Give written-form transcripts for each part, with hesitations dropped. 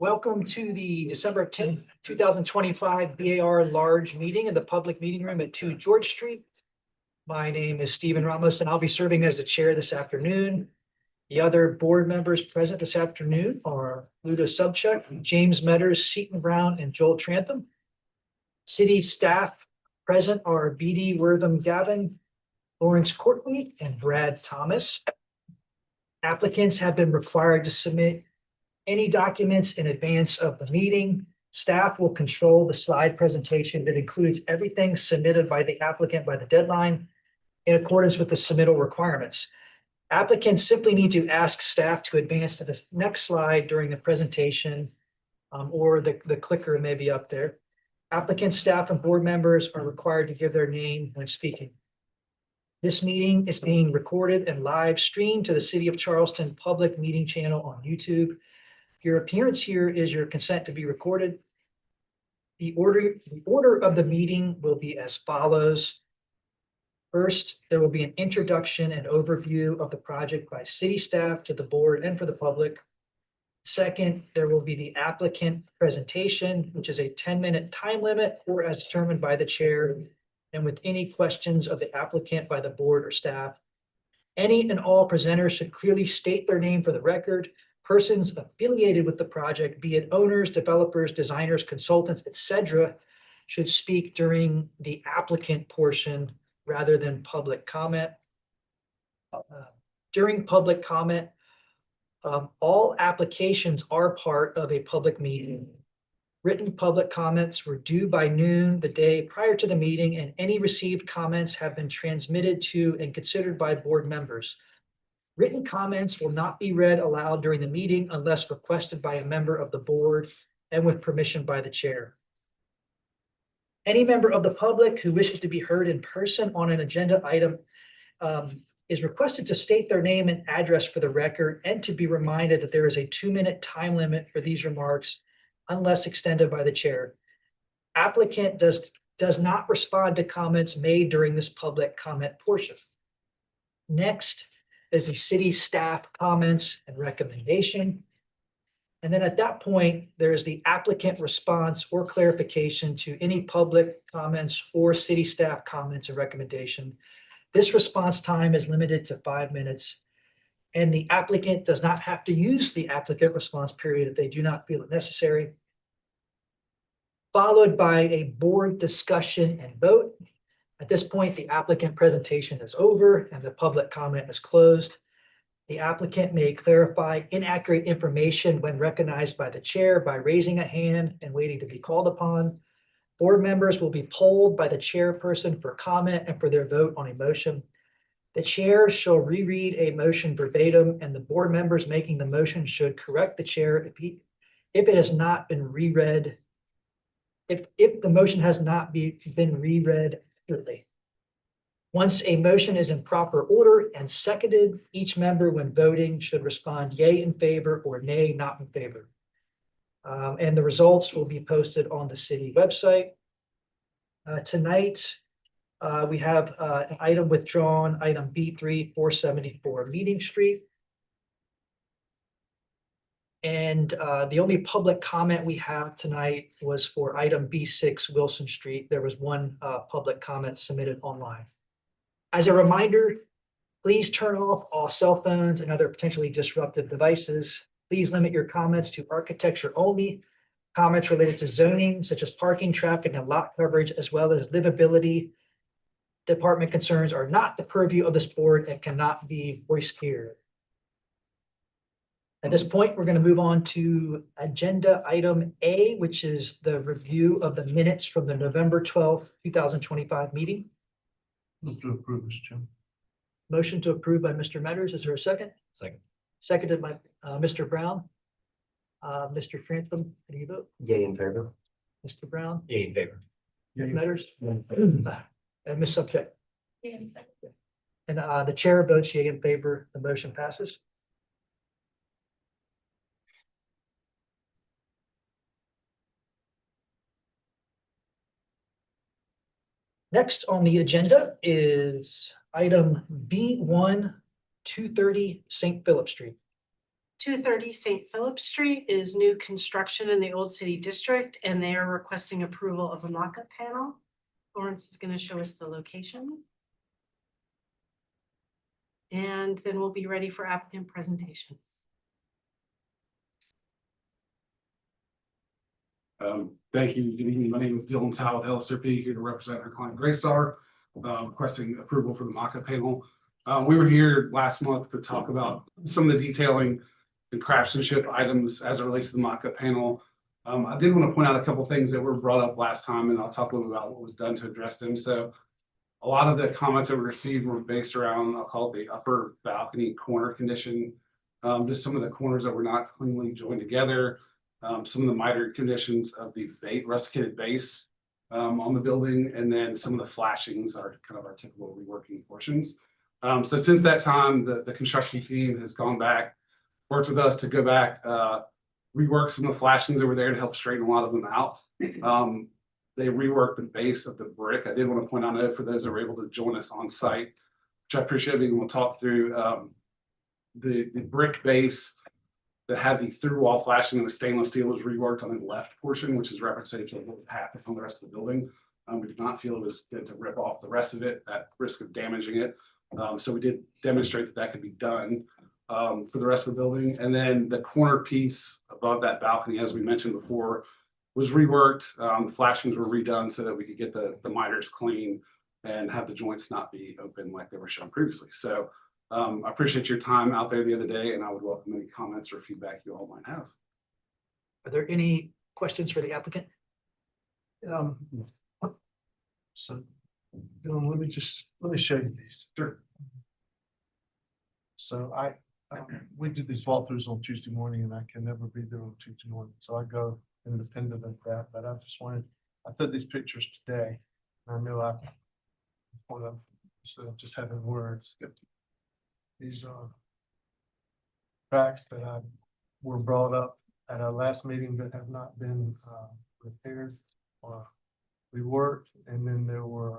Welcome to the December 10th, 2025 BAR large meeting in the public meeting room at 2 George Street. My name is Stephen Ramos, and I'll be serving as the chair this afternoon. The other board members present this afternoon are Luda Subcheck, James Metters, Seton Brown, and Joel Trantham. City staff present are BD Wortham Gavin, Lawrence Courtney, and Brad Thomas. Applicants have been required to submit any documents in advance of the meeting. Staff will control the slide presentation that includes everything submitted by the applicant by the deadline in accordance with the submittal requirements. Applicants simply need to ask staff to advance to the next slide during the presentation, or the clicker may be up there. Applicants, staff, and board members are required to give their name when speaking. This meeting is being recorded and live streamed to the City of Charleston public meeting channel on YouTube. Your appearance here is your consent to be recorded. The order of the meeting will be as follows. First, there will be an introduction and overview of the project by city staff to the board and for the public. Second, there will be the applicant presentation, which is a 10-minute time limit or as determined by the chair, and with any questions of the applicant by the board or staff. Any and all presenters should clearly state their name for the record. Persons affiliated with the project, be it owners, developers, designers, consultants, etc., should speak during the applicant portion rather than public comment. During public comment, all applications are part of a public meeting. Written public comments were due by noon the day prior to the meeting, and any received comments have been transmitted to and considered by board members. Written comments will not be read aloud during the meeting unless requested by a member of the board and with permission by the chair. Any member of the public who wishes to be heard in person on an agenda item is requested to state their name and address for the record and to be reminded that there is a 2-minute time limit for these remarks unless extended by the chair. Applicant does not respond to comments made during this public comment portion. Next is the city staff comments and recommendation. And then at that point, there is the applicant response or clarification to any public comments or city staff comments and recommendation. This response time is limited to 5 minutes, and the applicant does not have to use the applicant response period if they do not feel it necessary. Followed by a board discussion and vote. At this point, the applicant presentation is over and the public comment is closed. The applicant may clarify inaccurate information when recognized by the chair by raising a hand and waiting to be called upon. Board members will be polled by the chairperson for comment and for their vote on a motion. The chair shall reread a motion verbatim, and the board members making the motion should correct the chair if it has not been reread. If the motion has not been reread accurately. Once a motion is in proper order and seconded, each member when voting should respond yay in favor or nay not in favor. And the results will be posted on the city website. Tonight, we have an item withdrawn, item B3, 474 Meeting Street. And the only public comment we have tonight was for item B6 Wilson Street. There was one public comment submitted online. As a reminder, please turn off all cell phones and other potentially disruptive devices. Please limit your comments to architecture only. Comments related to zoning, such as parking, traffic, and lot coverage, as well as livability department concerns, are not the purview of this board and cannot be voiced here. At this point, we're going to move on to agenda item A, which is the review of the minutes from the November 12th, 2025 meeting. Move to approve, Mr. Chairman. Motion to approve by Mr. Metters. Is there a second? Second. Seconded by Mr. Brown. Mr. Trantham, how do you vote? Yay in favor. Mr. Brown? Yay in favor. Metters? And Ms. Subject? And the chair votes yay in favor. The motion passes. Next on the agenda is item B1, 230 St. Philip Street. 230 St. Philip Street is new construction in the Old City District, and they are requesting approval of a mock-up panel. Lawrence is going to show us the location. And then we'll be ready for applicant presentation. Thank you. Good evening. My name is Dylan Tao with LSRP, here to represent our client Greystar, requesting approval for the mock-up panel. We were here last month to talk about some of the detailing and craftsmanship items as it relates to the mock-up panel. I did want to point out a couple things that were brought up last time, and I'll talk a little bit about what was done to address them. So a lot of the comments that we received were based around, I'll call it the upper balcony corner condition. Just some of the corners that were not cleanly joined together. Some of the minor conditions of the rusticated base on the building, and then some of the flashings are kind of our typical reworking portions. So since that time, the construction team has gone back, worked with us to go back, rework some of the flashings that were there to help straighten a lot of them out. They reworked the base of the brick. I did want to point out for those that were able to join us on site, which I appreciate being able to talk through the brick base that had the through wall flashing and the stainless steel was reworked on the left portion, which is represented to a little path on the rest of the building. We did not feel it was good to rip off the rest of it at risk of damaging it. So we did demonstrate that that could be done for the rest of the building. And then the corner piece above that balcony, as we mentioned before, was reworked. The flashings were redone so that we could get the miters clean and have the joints not be open like they were shown previously. So I appreciate your time out there the other day, and I would welcome any comments or feedback you all might have. Are there any questions for the applicant? So, Dylan, let me show you these. Sure. So we did these walkthroughs on Tuesday morning, and I can never be there on Tuesday morning, so I go independent of that. But I took these pictures today. I knew I want to, instead of just having words, these cracks that were brought up at our last meeting that have not been repaired or reworked, and then there were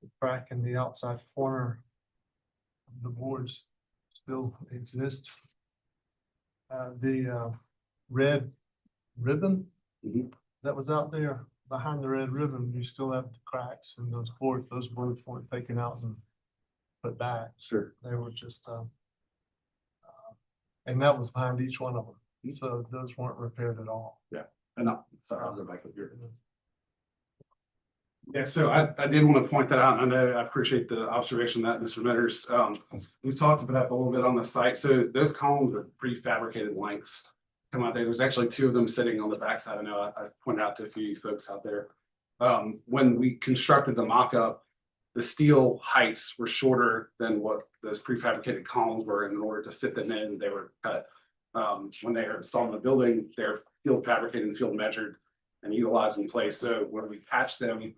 the crack in the outside corner of the boards still exist. The red ribbon that was out there behind the red ribbon, you still have the cracks in those boards. Those boards weren't taken out and put back. Sure. They were just and that was behind each one of them. So those weren't repaired at all. And sorry, I'll go back up here. Yeah, so I did want to point that out. I know I appreciate the observation that Mr. Metters. We talked about that a little bit on the site. So those columns are prefabricated lengths come out there. There's actually two of them sitting on the backside. I know I pointed out to a few folks out there. When we constructed the mock-up, the steel heights were shorter than what those prefabricated columns were, and in order to fit them in, they were cut. When they were installed in the building, they're field fabricated and field measured and utilized in place. So when we patched them,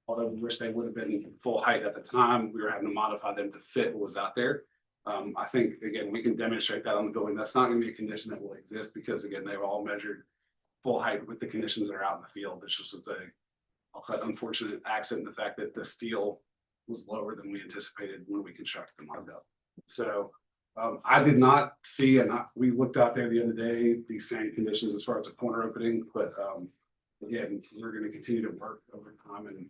although we wish they would have been full height at the time, we were having to modify them to fit what was out there. I think, again, we can demonstrate that on the building. That's not going to be a condition that will exist because, again, they were all measured full height with the conditions that are out in the field. This just was a unfortunate accident, the fact that the steel was lower than we anticipated when we constructed the mock-up. So I did not see, and we looked out there the other day, these same conditions as far as a corner opening, but again, we're going to continue to work over time, and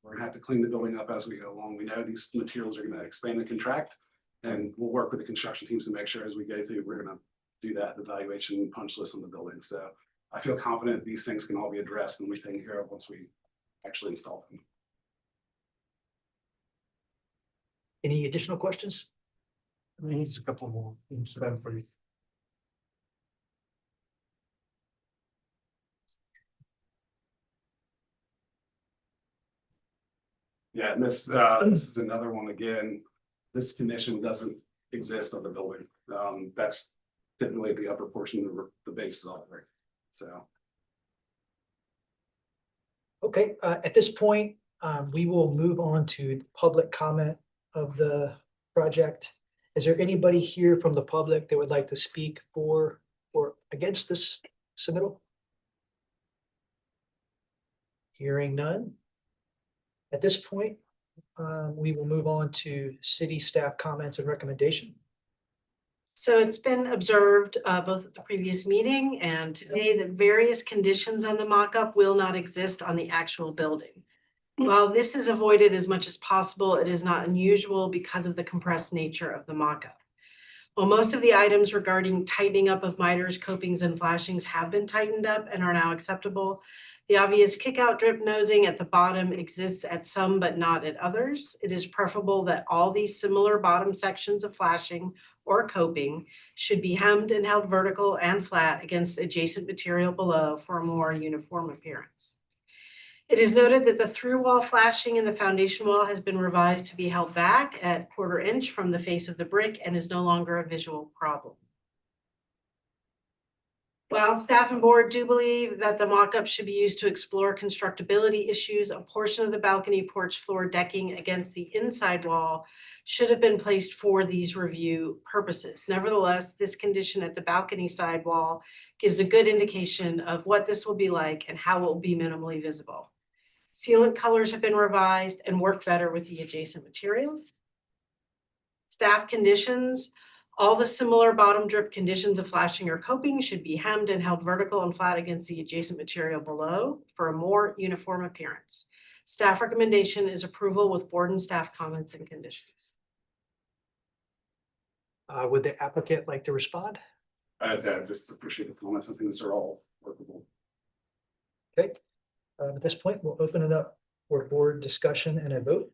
we're going to have to clean the building up as we go along. We know these materials are going to expand and contract, and we'll work with the construction teams to make sure as we go through, we're going to do that evaluation punch list on the building. So I feel confident these things can all be addressed and we taken care of once we actually install them. Any additional questions? I mean, it's a couple more things for you. Yeah, and this is another one again. This condition doesn't exist on the building. That's typically the upper portion of the base is all there. So. Okay, at this point, we will move on to public comment of the project. Is there anybody here from the public that would like to speak for or against this submittal? Hearing none. At this point, we will move on to city staff comments and recommendation. So it's been observed both at the previous meeting and today that various conditions on the mock-up will not exist on the actual building. While this is avoided as much as possible, it is not unusual because of the compressed nature of the mock-up. While most of the items regarding tightening up of miters, copings, and flashings have been tightened up and are now acceptable, the obvious kick-out drip nosing at the bottom exists at some but not at others. It is preferable that all these similar bottom sections of flashing or coping should be hemmed and held vertical and flat against adjacent material below for a more uniform appearance. It is noted that the through wall flashing in the foundation wall has been revised to be held back at 1/4 inch from the face of the brick and is no longer a visual problem. While staff and board do believe that the mock-up should be used to explore constructability issues, a portion of the balcony porch floor decking against the inside wall should have been placed for these review purposes. Nevertheless, this condition at the balcony side wall gives a good indication of what this will be like and how it will be minimally visible. Sealant colors have been revised and work better with the adjacent materials. Staff conditions. All the similar bottom drip conditions of flashing or coping should be hemmed and held vertical and flat against the adjacent material below for a more uniform appearance. Staff recommendation is approval with board and staff comments and conditions. Would the applicant like to respond? I just appreciate the comments. I think these are all workable. Okay, at this point, we'll open it up for board discussion and a vote.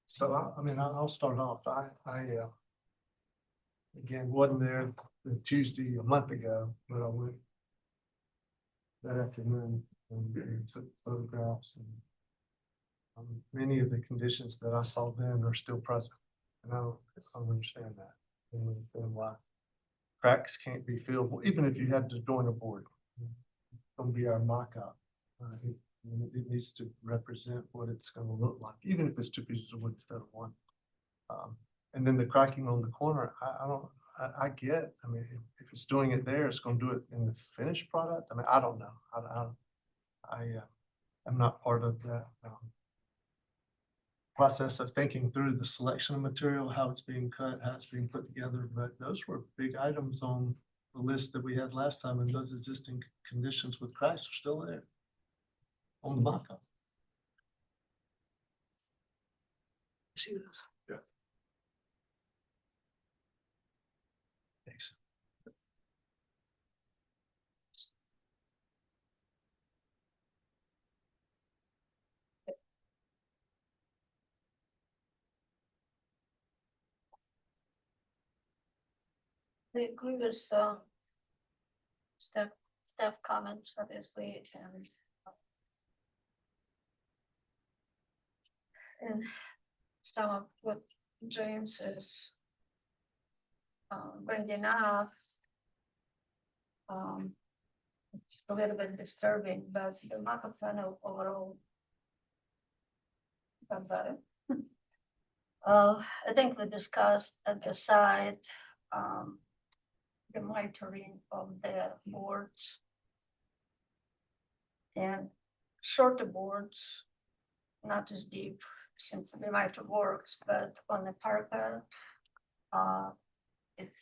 So I'll start off. Again, wasn't there the Tuesday a month ago, but I went that afternoon and took photographs and many of the conditions that I saw then are still present. And I don't understand that. And why cracks can't be fillable, even if you had to join a board. It's gonna be our mock-up. It needs to represent what it's gonna look like, even if it's 2 pieces of wood instead of one. And then the cracking on the corner, I get, if it's doing it there, it's gonna do it in the finished product. I don't know. I'm not part of that process of thinking through the selection of material, how it's being cut, how it's being put together, but those were big items on the list that we had last time, and those existing conditions with cracks are still there on the mock-up. See this? Yeah. Thanks. I agree with staff comments, obviously, and some of what James is bringing up. It's a little bit disturbing, but the mock-up panel overall got better. I think we discussed at the side the monitoring of the boards and shorter boards, not as deep, simply miter works, but on the parapet, it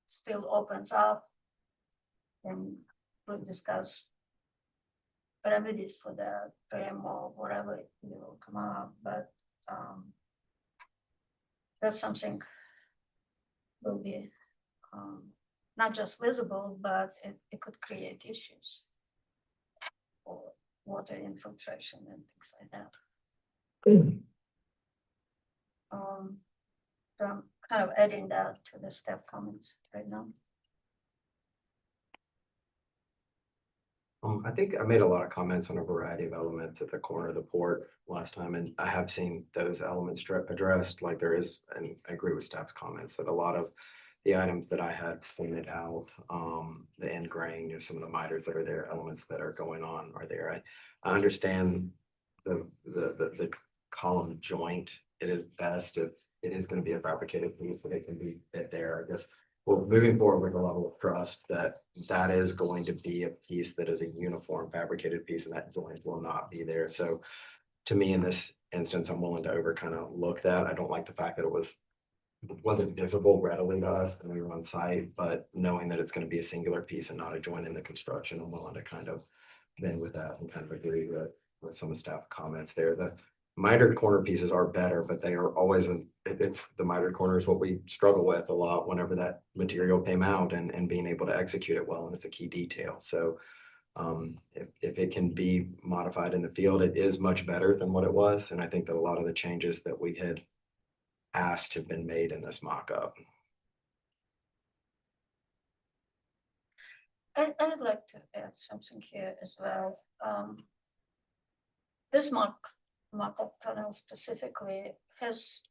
still opens up, and we'll discuss remedies for that, trim or whatever will come up, but that's something will be not just visible, but it could create issues for water infiltration and things like that. So I'm kind of adding that to the staff comments right now. I think I made a lot of comments on a variety of elements at the corner of the port last time, and I have seen those elements addressed. Like there is, and I agree with staff's comments that a lot of the items that I had pointed out, the end grain, some of the miters that are there, elements that are going on are there. I understand the column joint. It is best if it is going to be a fabricated piece that it can be fit there. I guess well, moving forward with a level of trust that is going to be a piece that is a uniform fabricated piece, and that joint will not be there. So to me, in this instance, I'm willing to kind of look that. I don't like the fact that it was wasn't visible readily to us when we were on site, but knowing that it's gonna be a singular piece and not a joint in the construction, I'm willing to kind of bend with that and kind of agree with some of staff comments there. The mitered corner pieces are better, but they are always, it's the mitered corner is what we struggle with a lot whenever that material came out and being able to execute it well, and it's a key detail. So if it can be modified in the field, it is much better than what it was. And I think that a lot of the changes that we had asked have been made in this mock-up. I would like to add something here as well. This mock-up panel specifically has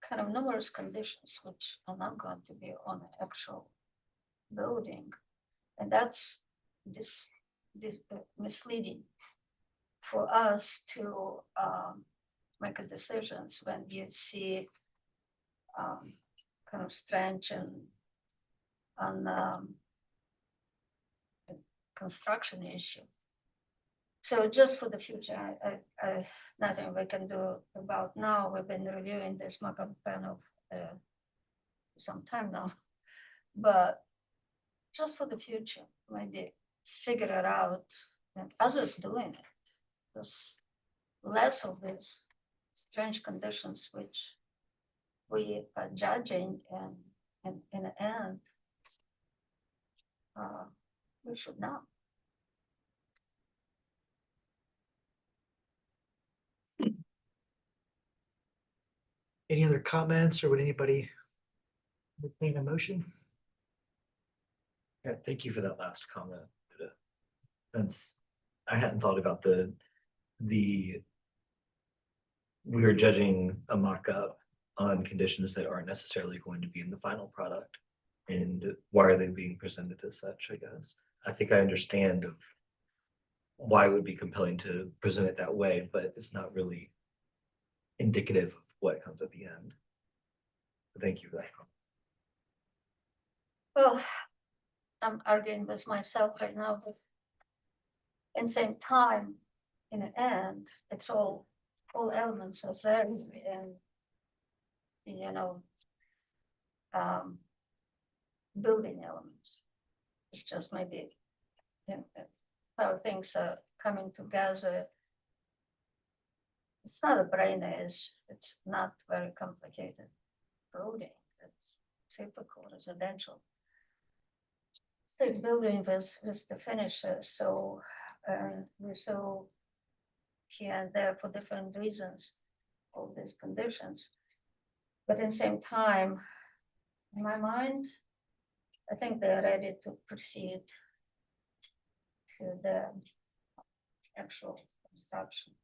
kind of numerous conditions which are not going to be on the actual building. And that's misleading for us to make a decisions when you see kind of strange and construction issue. So just for the future, I nothing we can do about now. We've been reviewing this mock-up panel some time now, but just for the future, maybe figure it out and others doing it. There's less of these strange conditions which we are judging, and in the end, we should not. Any other comments, or would anybody entertain a motion? Yeah, thank you for that last comment. That's, I hadn't thought about we are judging a mock-up on conditions that aren't necessarily going to be in the final product. And why are they being presented as such, I guess? I think I understand of why it would be compelling to present it that way, but it's not really indicative of what comes at the end. Thank you for that. Well, I'm arguing with myself right now, but in the same time, in the end, it's all elements are there, and building elements. It's just maybe how things are coming together. It's not a brainer, it's not very complicated building. It's typical residential state building with the finishes. So we saw here and there for different reasons all these conditions. But in the same time, in my mind, I think they're ready to proceed to the actual construction.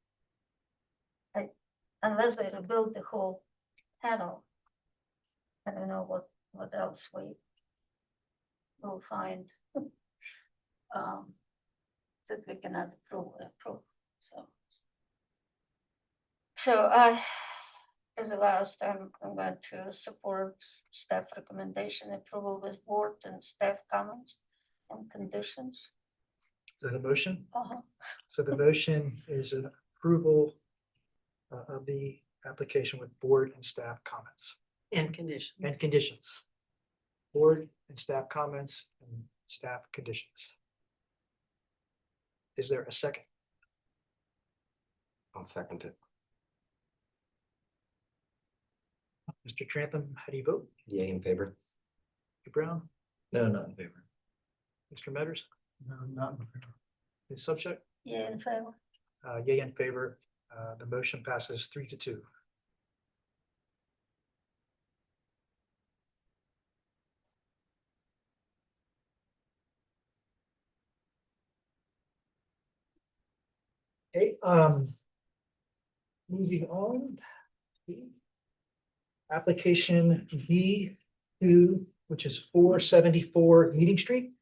Unless they rebuild the whole panel, I don't know what else we will find that we cannot approve. So as the last time, I'm going to support staff recommendation approval with board and staff comments and conditions. Is that a motion? Uh-huh. So the motion is an approval of the application with board and staff comments And conditions. and conditions. Board and staff comments and staff conditions. Is there a second? I'll second it. Mr. Trantham, how do you vote? Yay in favor. Mr. Brown, No, not in favor. Mr. Metters, No, not in favor. Ms. Subcheck? Yeah, in favor. Yay in favor. The motion passes 3-2. Okay, moving on. Application B2, which is 474 Meeting Street.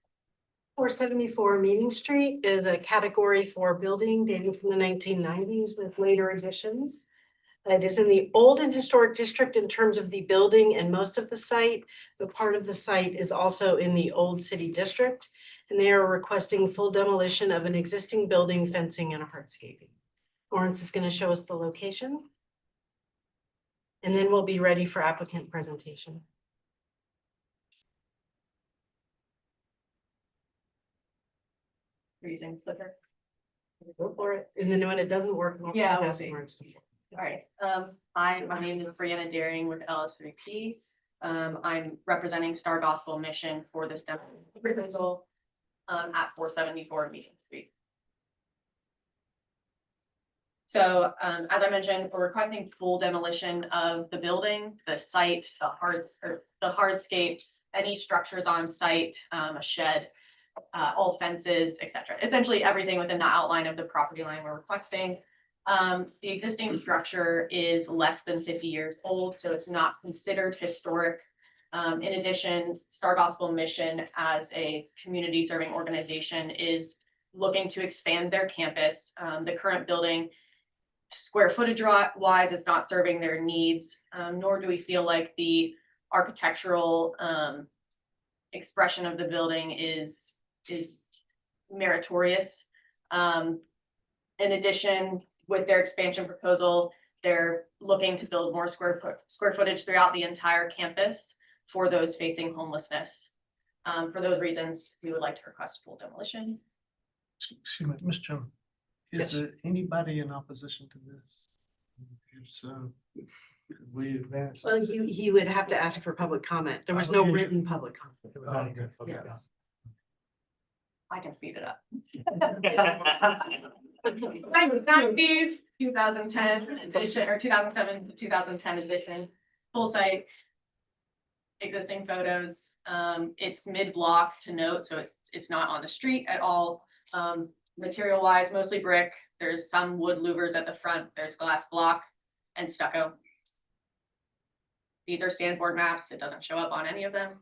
474 Meeting Street is a category 4 building dating from the 1990s with later additions. It is in the old and historic district in terms of the building and most of the site, but part of the site is also in the old city district. And they are requesting full demolition of an existing building, fencing, and hardscaping. Lawrence is going to show us the location. And then we'll be ready for applicant presentation. You're using Flickr. Go for it. And then when it doesn't work. we'll Yeah, pass we'll see. words. All right, hi, my name is Brianna Daring with LS3P. I'm representing Star Gospel Mission for this demo proposal at 474 Meeting Street. So, as I mentioned, we're requesting full demolition of the building, the site, the hardscapes, any structures on site, a shed, all fences, etc. Essentially everything within the outline of the property line we're requesting. The existing structure is less than 50 years old, so it's not considered historic. In addition, Star Gospel Mission as a community serving organization is looking to expand their campus. The current building, square footage wise, is not serving their needs, nor do we feel like the architectural expression of the building is meritorious. In addition, with their expansion proposal, they're looking to build more square footage throughout the entire campus for those facing homelessness. For those reasons, we would like to request full demolition. Excuse me, Mr. Chairman. Yes. Is there anybody in opposition to this? If so, could we advance? Well, he would have to ask for public comment. There was no written public comment. Okay. I can speed it up. 1990s, 2010 edition, or 2007 to 2010 edition, full site. Existing photos, it's mid-block to note, so it's not on the street at all. Material wise, mostly brick. There's some wood louvers at the front. There's glass block and stucco. These are sandboard maps. It doesn't show up on any of them.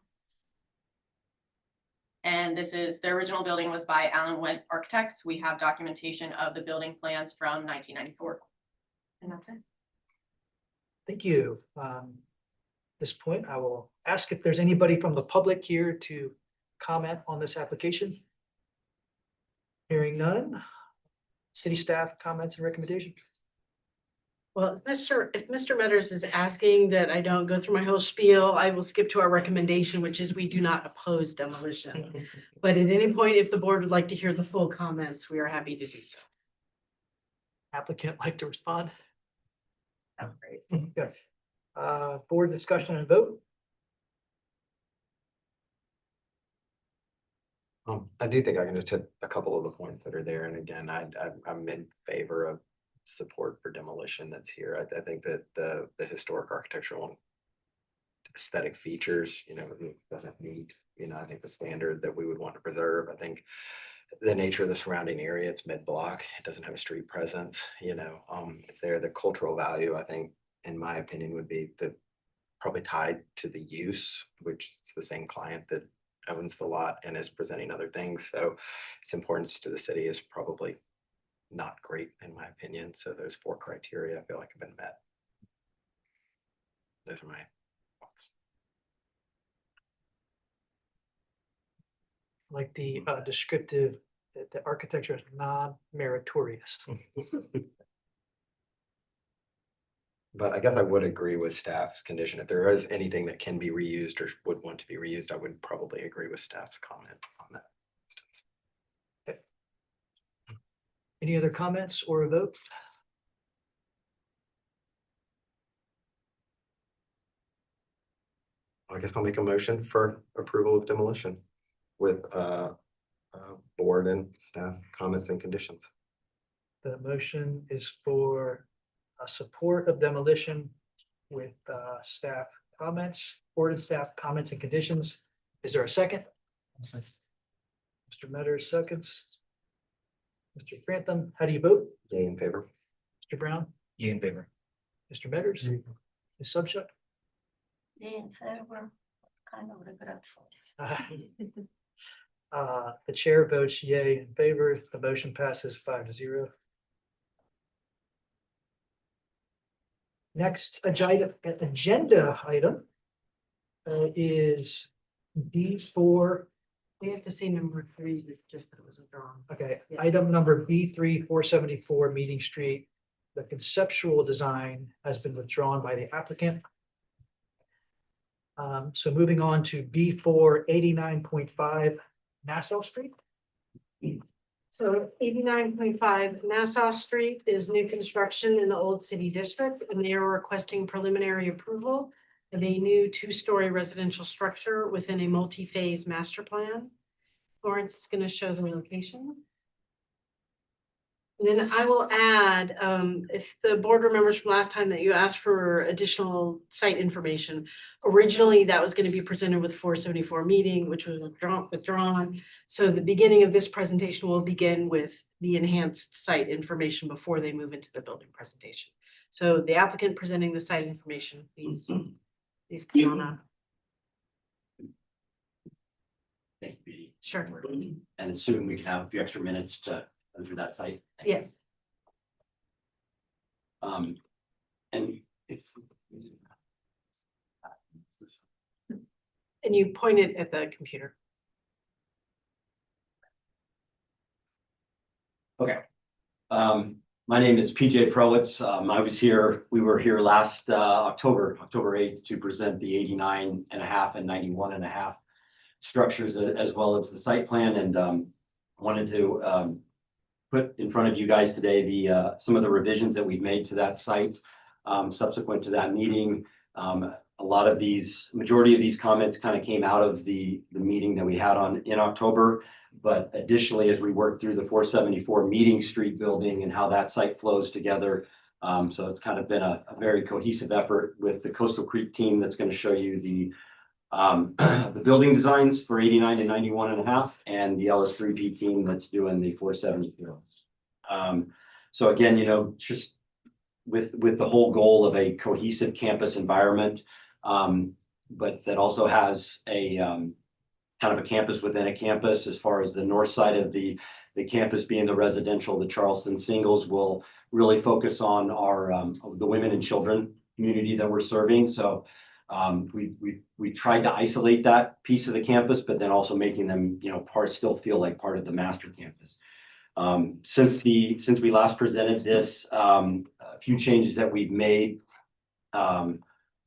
And this is, the original building was by Allen Went Architects. We have documentation of the building plans from 1994. And that's it. Thank you. At this point, I will ask if there's anybody from the public here to comment on this application. Hearing none. City staff comments and recommendations. Well, if Mr. Metters is asking that I don't go through my whole spiel, I will skip to our recommendation, which is we do not oppose demolition. But at any point, if the board would like to hear the full comments, we are happy to do so. Applicant like to respond? Oh, great. Yes. Board discussion and vote. I do think I can just hit a couple of the points that are there. And again, I'm in favor of support for demolition that's here. I think that the historic architectural and aesthetic features, doesn't meet, I think the standard that we would want to preserve. I think the nature of the surrounding area, it's mid-block, it doesn't have a street presence, it's there. The cultural value, I think, in my opinion, would be probably tied to the use, which it's the same client that owns the lot and is presenting other things. So its importance to the city is probably not great in my opinion. So those 4 criteria I feel like have been met. Those are my thoughts. Like the descriptive, that the architecture is non-meritorious. But I guess I would agree with staff's condition. If there is anything that can be reused or would want to be reused, I would probably agree with staff's comment on that instance. Any other comments or a vote? I guess I'll make a motion for approval of demolition with board and staff comments and conditions. The motion is for support of demolition with staff comments, board and staff comments and conditions. Is there a second? Mr. Metters seconds. Mr. Grantham, how do you vote? Yay in favor. Mr. Brown, You in favor? Mr. Metters, Ms. Subshuck? In favor, kind of regretful. The chair votes yay in favor. The motion passes 5-0. Next agenda item is B4. We have to say number 3, just that it was withdrawn. Okay, Yeah. item number B3 474 Meeting Street. The conceptual design has been withdrawn by the applicant. So moving on to B4 89.5 Nassau Street. So 89.5 Nassau Street is new construction in the Old City District, and they are requesting preliminary approval of a new two-story residential structure within a multi-phase master plan. Lawrence is going to show the location. And then I will add, if the board remembers from last time that you asked for additional site information, originally that was going to be presented with 474 meeting, which was withdrawn. So the beginning of this presentation will begin with the enhanced site information before they move into the building presentation. So the applicant presenting the site information, please come on up. Thank you, Biddy. Sure. And assuming we can have a few extra minutes to go through that site. Yes. And if. And you pointed at the computer. Okay. My name is PJ Prowitz. We were here last October 8th to present the 89.5 and 91.5 structures as well as the site plan, and wanted to put in front of you guys today some of the revisions that we've made to that site subsequent to that meeting. Majority of these comments kind of came out of the meeting that we had in October. But additionally, as we work through the 474 Meeting Street building and how that site flows together. So it's kind of been a very cohesive effort with the Coastal Creek team that's going to show you the building designs for 89 and 91.5, and the LS3P team that's doing the 474. So again, just with the whole goal of a cohesive campus environment, but that also has a kind of a campus within a campus. As far as the north side of the campus being the residential, the Charleston singles will really focus on the women and children community that we're serving. So we tried to isolate that piece of the campus, but then also making them, still feel like part of the master campus. Since we last presented this, a few changes that we've made.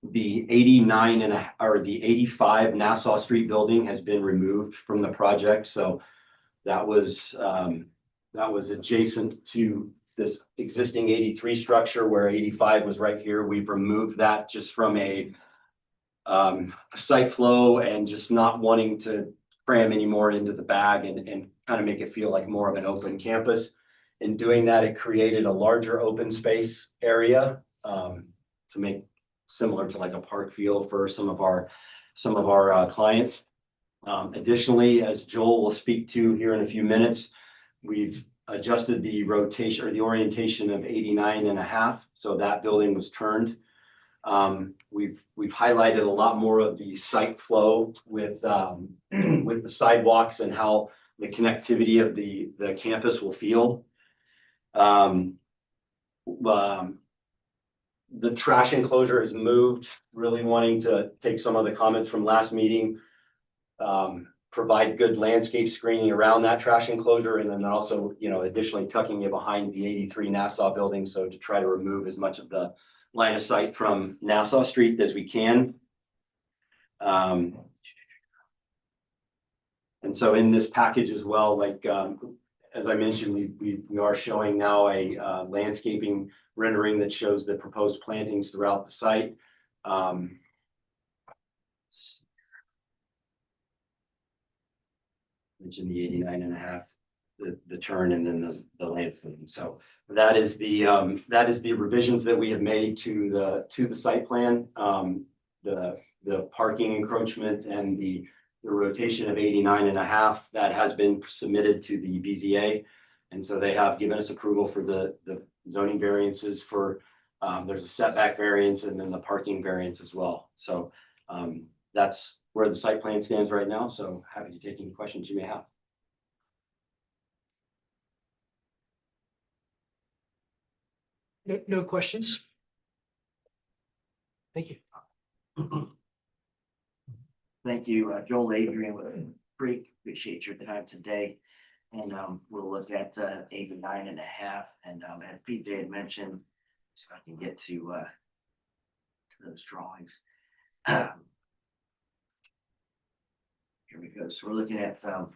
The 85 Nassau Street building has been removed from the project. So that was adjacent to this existing 83 structure where 85 was right here. We've removed that just from a site flow and just not wanting to cram any more into the bag and kind of make it feel like more of an open campus. In doing that, it created a larger open space area to make similar to like a park feel for some of our clients. Additionally, as Joel will speak to here in a few minutes, we've adjusted the rotation or the orientation of 89.5. So that building was turned. We've highlighted a lot more of the site flow with the sidewalks and how the connectivity of the campus will feel. The trash enclosure is moved, really wanting to take some of the comments from last meeting, provide good landscape screening around that trash enclosure, and then also, additionally tucking it behind the 83 Nassau building. So to try to remove as much of the line of sight from Nassau Street as we can. And so in this package as well, as I mentioned, we are showing now a landscaping rendering that shows the proposed plantings throughout the site. Mentioned the 89.5, the turn, and then the landscaping. So that is the revisions that we have made to the site plan. The parking encroachment and the rotation of 89.5 that has been submitted to the BZA. And so they have given us approval for the zoning variances for, there's a setback variance and then the parking variance as well. So that's where the site plan stands right now. So happy to take any questions you may have. No questions. Thank you. Thank you, Joel Adrian with Creek. Appreciate your time today. And we'll look at 89.5. And as PJ had mentioned, So I can get to those drawings. Here we go. So we're looking at the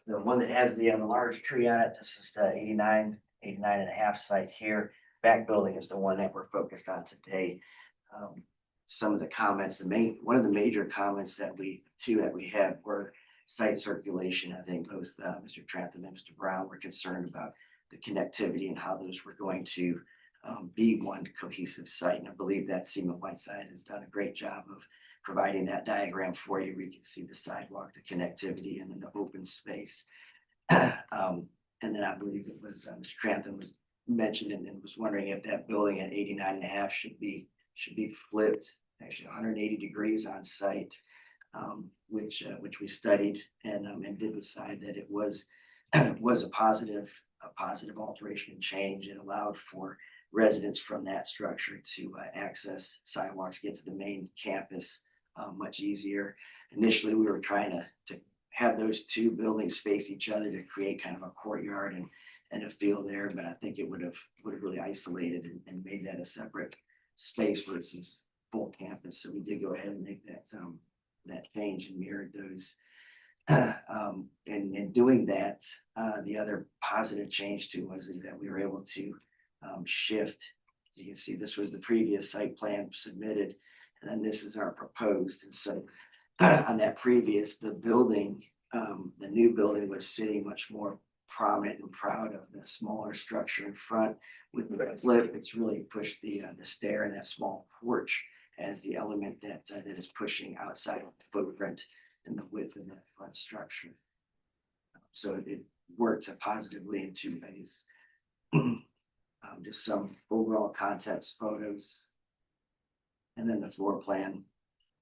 one that has the large tree on it. This is the 89 and a half site here. Back building is the one that we're focused on today. Some of the comments, one of the major comments that we had were site circulation. I think both Mr. Trantham and Mr. Brown were concerned about the connectivity and how those were going to be one cohesive site. And I believe that Seaman Whiteside has done a great job of providing that diagram for you, where you can see the sidewalk, the connectivity, and then the open space. And then I believe it was Mr. Trantham was mentioned and was wondering if that building at 89 and a half should be flipped, actually 180 degrees on site, which we studied and did decide that it was a positive alteration and change. It allowed for residents from that structure to access sidewalks, get to the main campus much easier. Initially, we were trying to have those two buildings face each other to create kind of a courtyard and a feel there, but I think it would have really isolated and made that a separate space versus full campus. So we did go ahead and make that change and mirrored those. And in doing that, the other positive change too was that we were able to shift. As you can see, this was the previous site plan submitted, and then this is our proposed. And so on that previous, the new building was sitting much more prominent and proud of the smaller structure in front. With the flip, it's really pushed the stair and that small porch as the element that is pushing outside of the footprint and the width of that front structure. So it works positively in two ways. Just some overall context photos. And then the floor plan,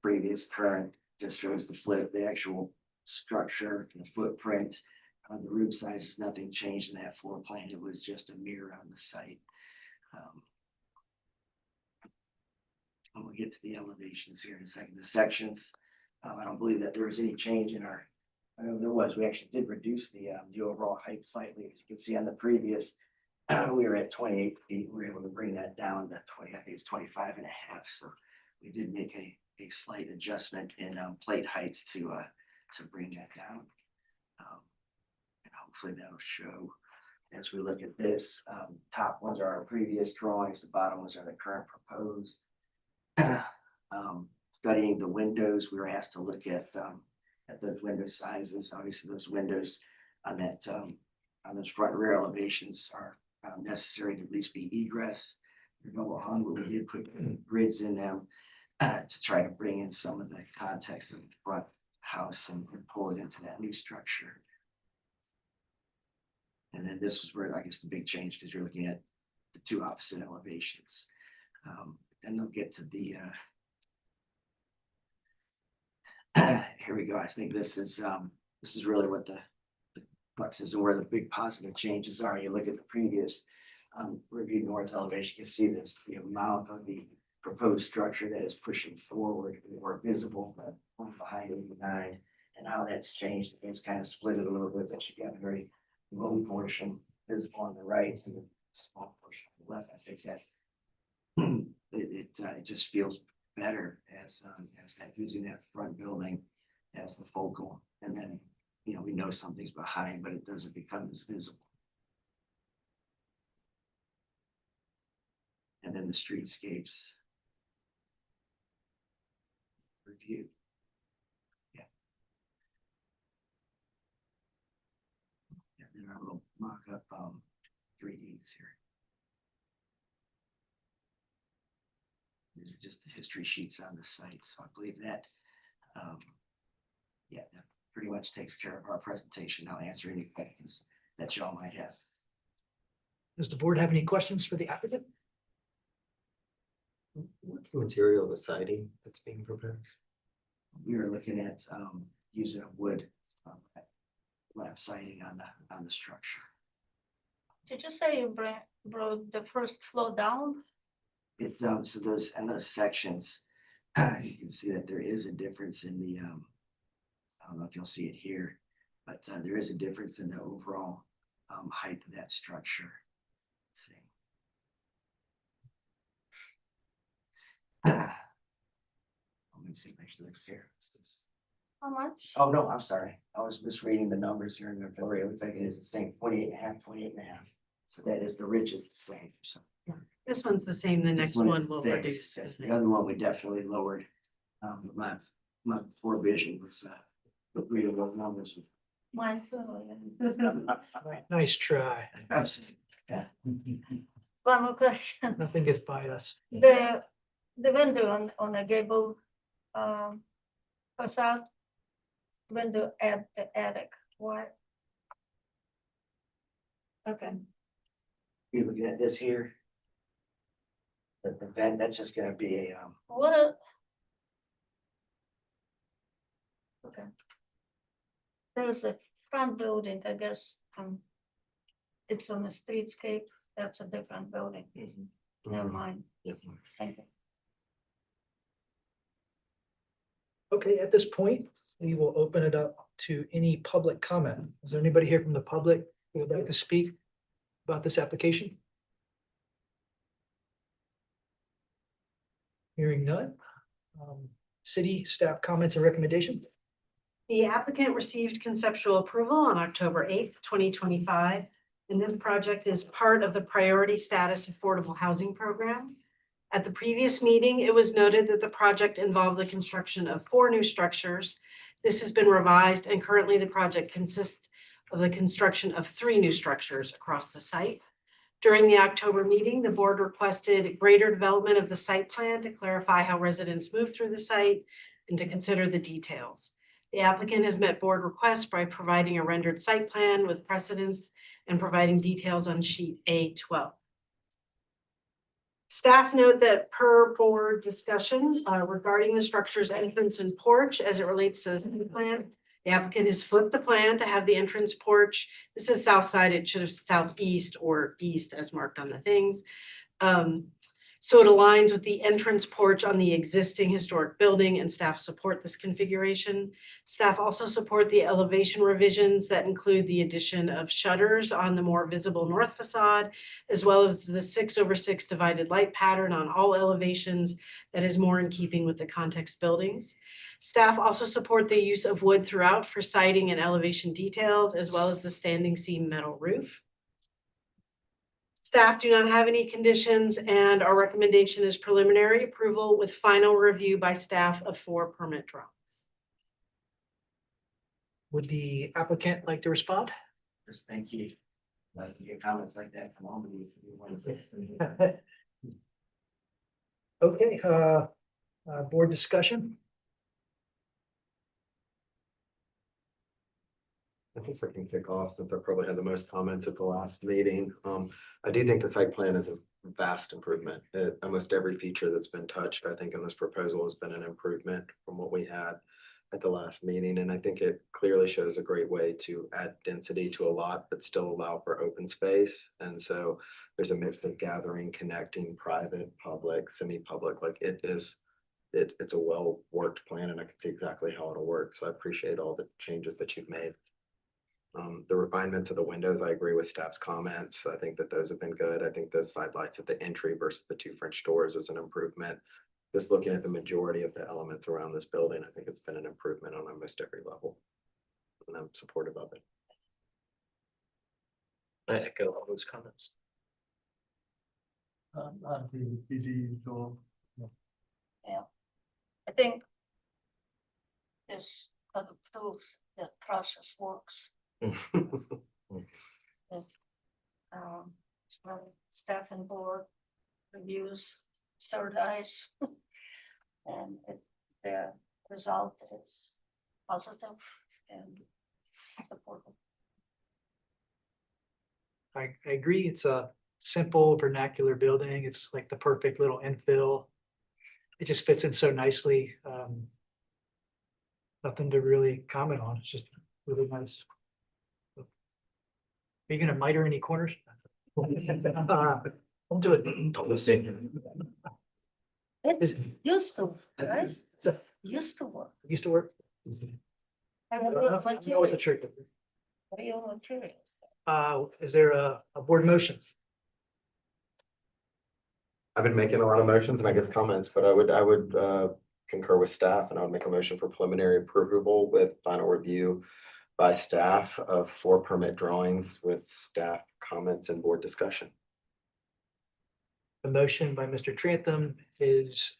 previous, current, just shows the flip, the actual structure, the footprint. The room size is nothing changed in that floor plan. It was just a mirror on the site. We'll get to the elevations here in a second. The sections, I don't believe that there was any change in our, I know there was, we actually did reduce the overall height slightly. As you can see on the previous, we were at 28 feet. We were able to bring that down to 20, I think it's 25 and a half. So we did make a slight adjustment in plate heights to bring that down. And hopefully that'll show as we look at this. Top ones are our previous drawings. The bottom ones are the current proposed. Studying the windows, we were asked to look at those window sizes. Obviously, those windows on that on those front and rear elevations are necessary to at least be egress. They're double hung, but we did put grids in them to try to bring in some of the context of the front house and pull it into that new structure. And then this was where I guess the big change, because you're looking at the two opposite elevations. Then they'll get to the here we go. I think this is really what the crux is and where the big positive changes are. You look at the previous review north elevation, you can see this, the amount of the proposed structure that is pushing forward or visible from behind 89, and how that's changed. It's kind of split it a little bit, but you got a very low portion visible on the right and a small portion on the left. I think that it just feels better as that using that front building as the focal, and then we know something's behind, but it doesn't become as visible. And then the streetscapes review. Yeah, then our little mock-up 3Ds here. These are just the history sheets on the site. So I believe that, that pretty much takes care of our presentation. I'll answer any questions that y'all might have. Does the board have any questions for the applicant? What's the material of the siding that's being proposed? We were looking at using a wood lap siding on the structure. Did you say you brought the first floor down? It's so those sections, you can see that there is a difference in the I don't know if you'll see it here, but there is a difference in the overall height of that structure. Let's see. Let me see, make sure it's here. How much? Oh, no, I'm sorry. I was misreading the numbers here in the February. It looks like it is the same, 28.5, 28.5. So that is, the ridge is the same, so. This one's the same, the this next is one will fixed. reduce. Yes, the other one we definitely lowered. My poor vision was, reading those numbers. Mine too. Nice try. Absolutely. Yeah. One more question. Nothing gets by us. The window on the gable facade, window at the attic, what? Okay, You're looking at this here. The vent, that's just gonna be a, what? Okay. There's a front building, I guess, it's on the streetscape, that's a different building, never mind, Yep. thank you. Okay, at this point, we will open it up to any public comment. Is there anybody here from the public who would like to speak about this application? Hearing none. City staff comments and recommendations. The applicant received conceptual approval on October 8th, 2025, and this project is part of the Priority Status Affordable Housing Program. At the previous meeting, it was noted that the project involved the construction of 4 new structures. This has been revised, and currently the project consists of the construction of 3 new structures across the site. During the October meeting, the board requested greater development of the site plan to clarify how residents move through the site and to consider the details. The applicant has met board requests by providing a rendered site plan with precedents and providing details on sheet A12. Staff note that per board discussion regarding the structure's entrance and porch as it relates to the site plan, the applicant has flipped the plan to have the entrance porch. This is south side, it should have southeast or east as marked on the things. So it aligns with the entrance porch on the existing historic building, and staff support this configuration. Staff also support the elevation revisions that include the addition of shutters on the more visible north facade, as well as the 6/6 divided light pattern on all elevations that is more in keeping with the context buildings. Staff also support the use of wood throughout for siding and elevation details, as well as the standing seam metal roof. Staff do not have any conditions, and our recommendation is preliminary approval with final review by staff of 4 permit drawings. Would the applicant like to respond? just thank you. Like to get comments like that from all of you. If you want to- Okay, board discussion. I guess I can kick off since I probably had the most comments at the last meeting. I do think the site plan is a vast improvement. Almost every feature that's been touched, I think in this proposal has been an improvement from what we had at the last meeting. And I think it clearly shows a great way to add density to a lot, but still allow for open space. And so there's a mix of gathering, connecting, private, public, semi-public, like it's a well-worked plan and I can see exactly how it'll work. So I appreciate all the changes that you've made. The refinement to the windows, I agree with staff's comments. I think that those have been good. I think the side lights at the entry versus the 2 French doors is an improvement. Just looking at the majority of the elements around this building, I think it's been an improvement on almost every level. And I'm supportive of it. I echo all those comments. I agree with PD, Dawn. I think this kind of proves that process works. Well, staff and board reviews, third eyes. And the result is positive and supportive. I agree. It's a simple vernacular building. It's like the perfect little infill. It just fits in so nicely. Nothing to really comment on. It's just really nice. Are you gonna miter any corners? Don't do it. Is it- Used to, right? It's a- Used to work. Used to work. I I don't don't know know what the trick is. real material. Is there a board motion? I've been making a lot of motions and I guess comments, but I would concur with staff and I would make a motion for preliminary approval with final review by staff of 4 permit drawings with staff comments and board discussion. The motion by Mr. Trantham is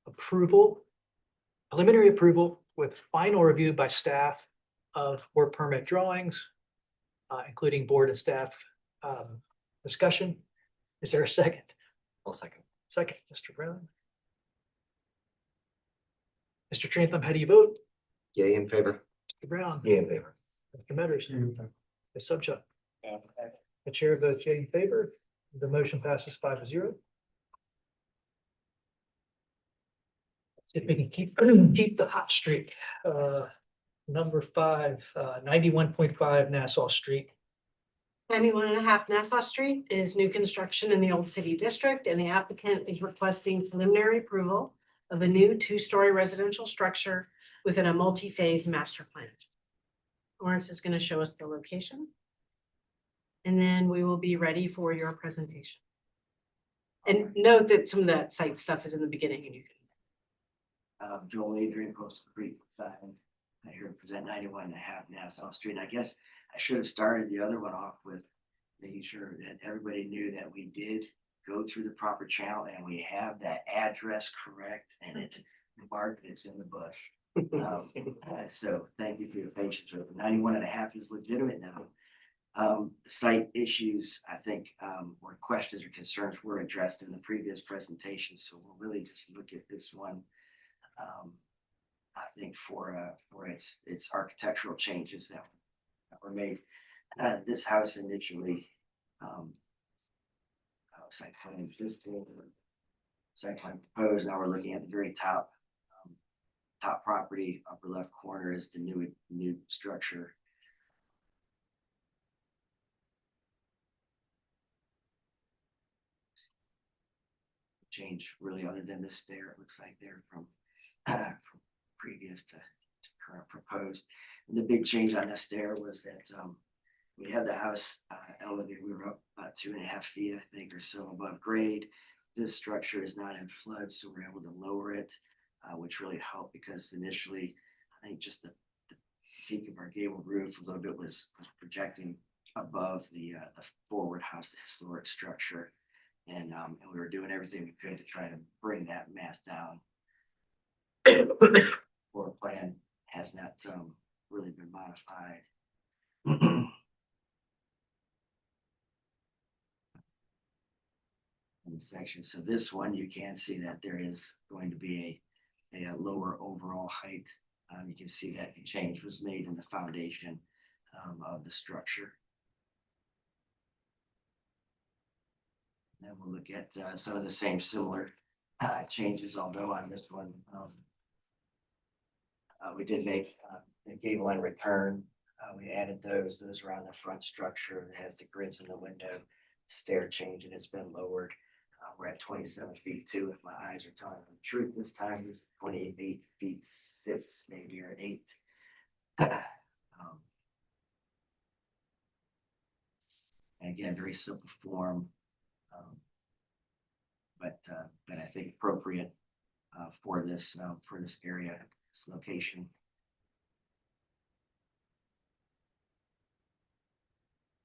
approval, preliminary approval with final review by staff of 4 permit drawings, including board and staff discussion. Is there a second? I'll second. Second, Mr. Brown. Mr. Trantham, how do you vote? Yay in favor. Mr. Brown? Yeah, in favor. Mr. Metters? Yeah. Ms. Subchuck? The chair votes yea in favor. The motion passes 5-0. See if we can keep the hot streak. Number 5, 91.5 Nassau Street. 91.5 Nassau Street is new construction in the Old City District, and the applicant is requesting preliminary approval of a new 2-story residential structure within a multi-phase master plan. Lawrence is going to show us the location. And then we will be ready for your presentation. And note that some of that site stuff is in the beginning and you can. Joel Adrian, Coastal Creek side. I here to present 91.5 Nassau Street. And I guess I should have started the other one off with making sure that everybody knew that we did go through the proper channel and we have that address correct and it's marked, it's in the bush. So thank you for your patience. 91.5 is legitimate now. Site issues, I think, or questions or concerns were addressed in the previous presentation. So we'll really just look at this one. I think for its architectural changes that were made. This house initially, site plan existing, site plan proposed. Now we're looking at the very top, top property, upper left corner is the new structure. Change really other than this stair, it looks like they're from previous to current proposed. And the big change on this stair was that we had the house elevated. We were up about 2.5 feet, I think, or so above grade. This structure is not in flood, so we're able to lower it, which really helped because initially, I think just the peak of our gable roof a little bit was projecting above the forward house, the historic structure. And we were doing everything we could to try to bring that mass down. Floor plan has not really been modified. In the section, so this one you can see that there is going to be a lower overall height. You can see that the change was made in the foundation of the structure. And we'll look at some of the same similar changes, although on this one, we did make a gable end return. We added those are on the front structure. It has the grids in the window, stair change, and it's been lowered. We're at 27 feet 2, if my eyes are telling the truth this time. It's 28 feet 6, maybe, or 8. And again, very simple form. But I think appropriate for this area, this location.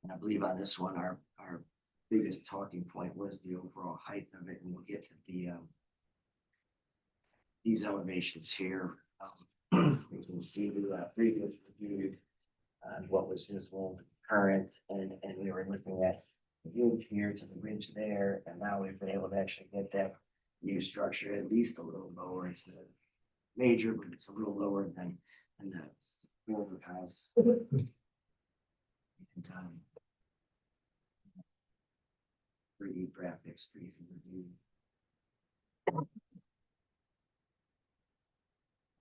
And I believe on this one, our biggest talking point was the overall height of it, and we'll get to the these elevations here. We can see the previous review on what was visible, current, and we were looking at the ridge here to the ridge there, and now we've been able to actually get that new structure at least a little lower. It's the major, but it's a little lower than the older house. And, 3D graphics for you to review. I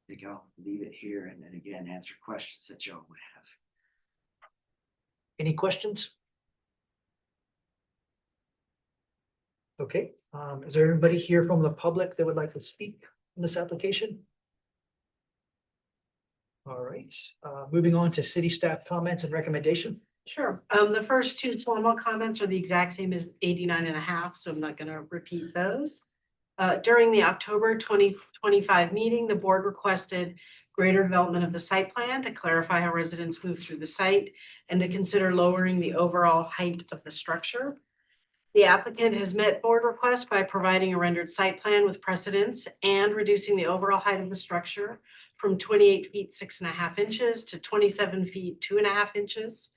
think I'll leave it here and then again answer questions that y'all would have. Any questions? Okay, is there anybody here from the public that would like to speak on this application? All right, moving on to city staff comments and recommendation. Sure. The first two formal comments are the exact same as 89.5, so I'm not gonna repeat those. During the October 2025 meeting, the board requested greater development of the site plan to clarify how residents move through the site and to consider lowering the overall height of the structure. The applicant has met board requests by providing a rendered site plan with precedence and reducing the overall height of the structure from 28 feet 6.5 inches to 27 feet 2.5 inches.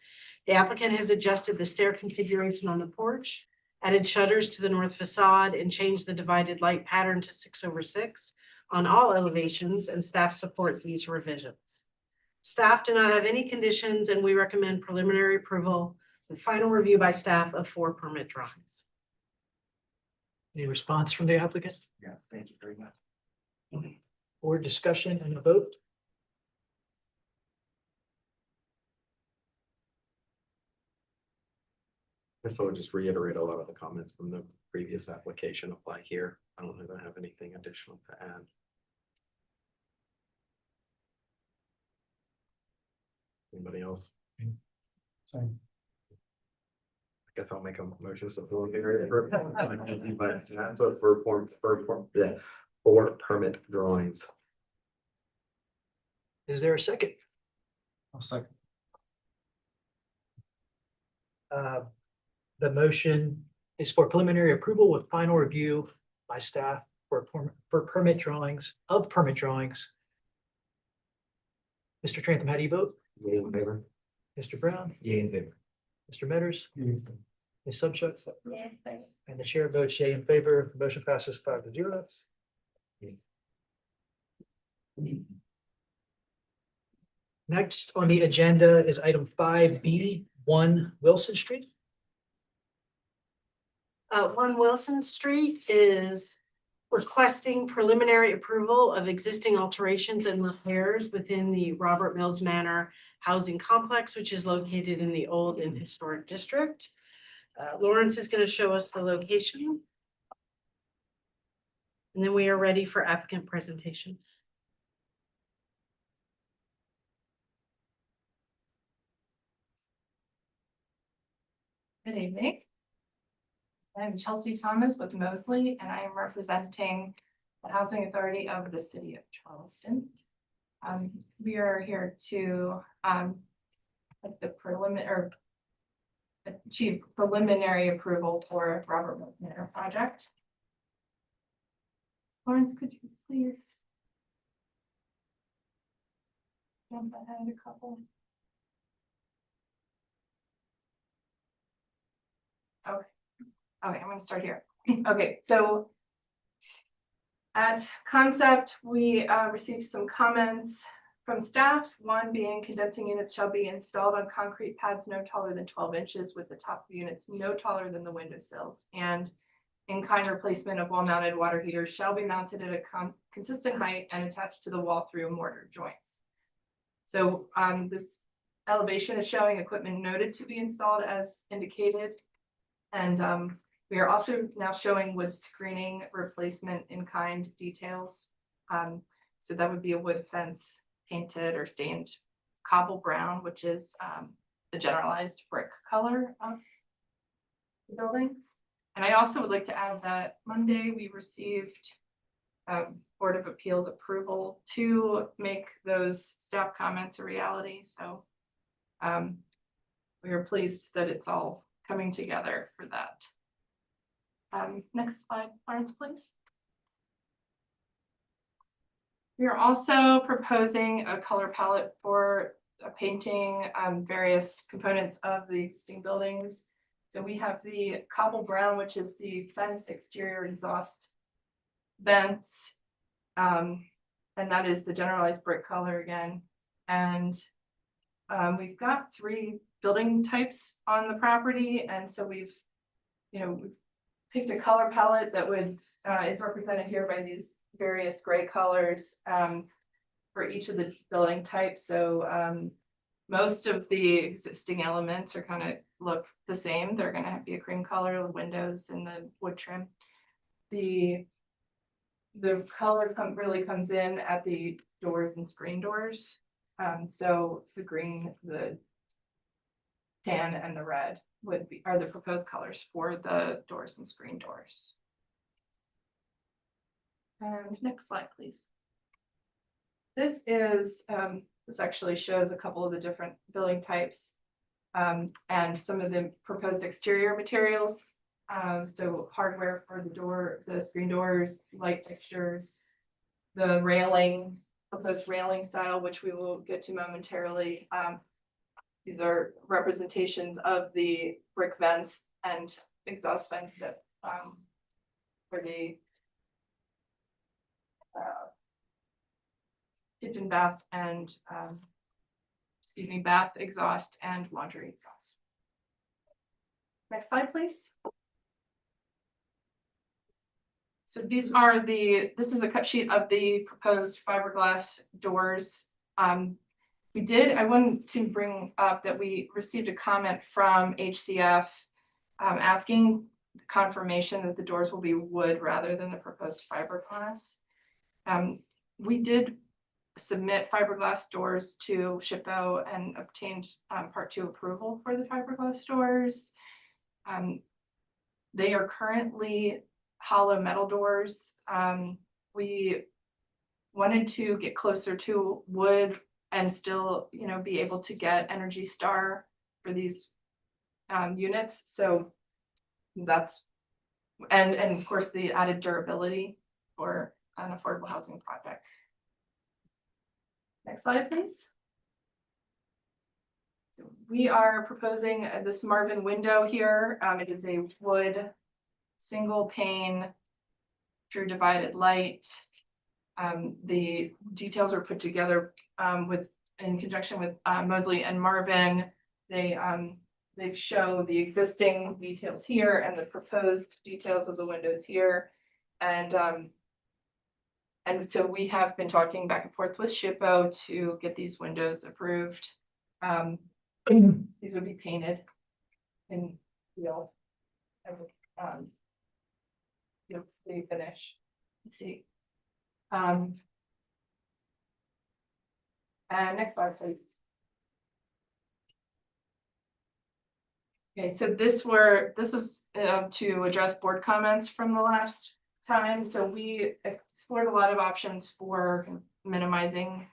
The applicant has adjusted the stair configuration on the porch, added shutters to the north facade, and changed the divided light pattern to 6/6 on all elevations, and staff support these revisions. Staff do not have any conditions, and we recommend preliminary approval with final review by staff of 4 permit drawings. Any response from the applicant? Yeah, thank you very much. Board discussion and a vote? Guess I would just reiterate a lot of the comments from the previous application apply here. I don't know that I have anything additional to add. Anybody else? Same. I guess I'll make a motion to for permit drawings. Is there a second? I'll second. The motion is for preliminary approval with final review by staff for permit drawings of permit drawings. Mr. Trantham, how do you vote? Yea in favor? Mr. Brown, Yay in favor. Mr. Metters, Yeah. Ms. Subchuck, Yeah, thank- and the chair votes yea in favor. The motion passes 5-0. Next on the agenda is item 5B, 1 Wilson Street. 1 Wilson Street is requesting preliminary approval of existing alterations and repairs within the Robert Mills Manor housing complex, which is located in the Old and Historic District. Lawrence is going to show us the location. And then we are ready for applicant presentation. Good evening. I'm Chelsea Thomas with Mosley, and I am representing the Housing Authority of the City of Charleston. We are here to achieve preliminary approval for Robert Mills Manor project. Lawrence, could you please jump ahead a couple? Okay, I'm gonna start here. Okay, so at concept, we received some comments from staff. One being condensing units shall be installed on concrete pads no taller than 12 inches with the top of units no taller than the windowsills. And in-kind replacement of wall-mounted water heaters shall be mounted at a consistent height and attached to the wall through mortar joints. So this elevation is showing equipment noted to be installed as indicated. And we are also now showing wood screening replacement in kind details. So that would be a wood fence painted or stained cobble brown, which is the generalized brick color of the buildings. And I also would like to add that Monday we received Board of Appeals approval to make those staff comments a reality. So we are pleased that it's all coming together for that. Next slide, Lawrence, please. We are also proposing a color palette for painting various components of the existing buildings. So we have the cobble brown, which is the fence exterior exhaust vents. And that is the generalized brick color again. And we've got 3 building types on the property. And so we've picked a color palette that is represented here by these various gray colors for each of the building types. So most of the existing elements are kind of look the same. They're going to be a cream color, the windows and the wood trim. The color really comes in at the doors and screen doors. So the green, the tan and the red are the proposed colors for the doors and screen doors. And next slide, please. This is, this actually shows a couple of the different building types and some of the proposed exterior materials. So hardware for the screen doors, light fixtures, the railing, proposed railing style, which we will get to momentarily. These are representations of the brick vents and exhaust vents that for the kitchen, bath, and bath exhaust and laundry exhaust. Next slide, please. So this is a cut sheet of the proposed fiberglass doors. I wanted to bring up that we received a comment from HCF asking confirmation that the doors will be wood rather than the proposed fiberglass. We did submit fiberglass doors to SHPO and obtained Part 2 approval for the fiberglass doors. They are currently hollow metal doors. We wanted to get closer to wood and still, be able to get Energy Star for these units. So that's, and of course the added durability for an affordable housing project. Next slide, please. We are proposing this Marvin window here. It is a wood single pane true divided light. The details are put together in conjunction with Mosley and Marvin. They show the existing details here and the proposed details of the windows here. And so we have been talking back and forth with SHPO to get these windows approved. These would be painted in steel. The finish. Let's see. And next slide, please. Okay, so this is to address board comments from the last time. So we explored a lot of options for minimizing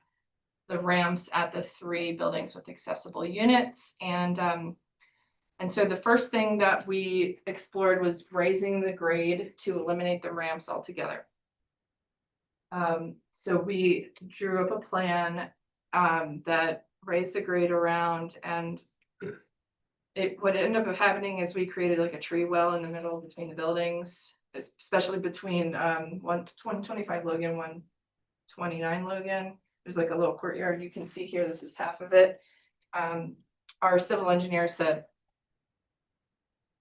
the ramps at the 3 buildings with accessible units. And so the first thing that we explored was raising the grade to eliminate the ramps altogether. So we drew up a plan that raised the grade around, and what ended up happening is we created like a tree well in the middle between the buildings, especially between 125 Logan, 129 Logan. There's like a little courtyard. You can see here, this is half of it. Our civil engineer said,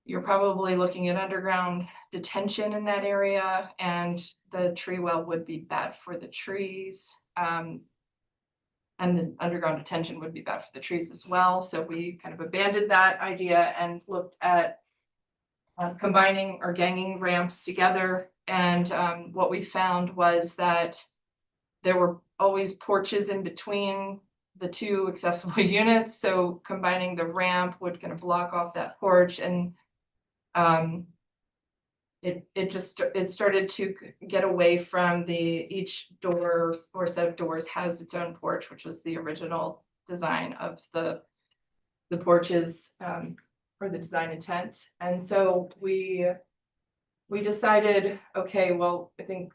you're probably looking at underground detention in that area, and the tree well would be bad for the trees. And the underground detention would be bad for the trees as well. So we kind of abandoned that idea and looked at combining or ganging ramps together. And what we found was that there were always porches in between the 2 accessible units. So combining the ramp would kind of block off that porch, and it started to get away from each door or set of doors has its own porch, which was the original design of the porches or the design intent. And so we decided, okay, well, I think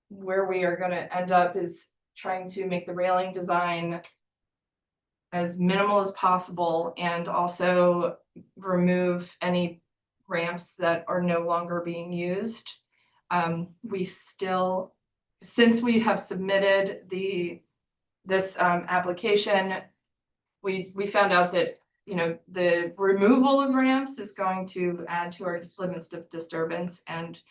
where we are going to end up is trying to make the railing design as minimal as possible and also remove any ramps that are no longer being used. We still, since we have submitted this application, we found out that the removal of ramps is going to add to our limits of disturbance, and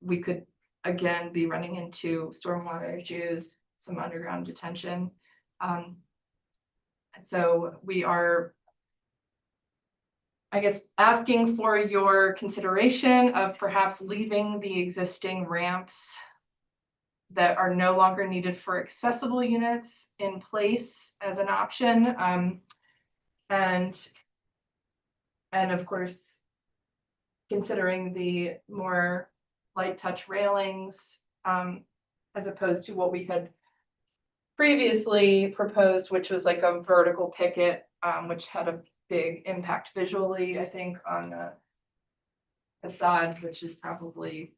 we could again be running into stormwater issues, some underground detention. And so we are, I guess, asking for your consideration of perhaps leaving the existing ramps that are no longer needed for accessible units in place as an option. And And of course, considering the more light touch railings, as opposed to what we had previously proposed, which was like a vertical picket, which had a big impact visually, I think, on the facade, which is probably,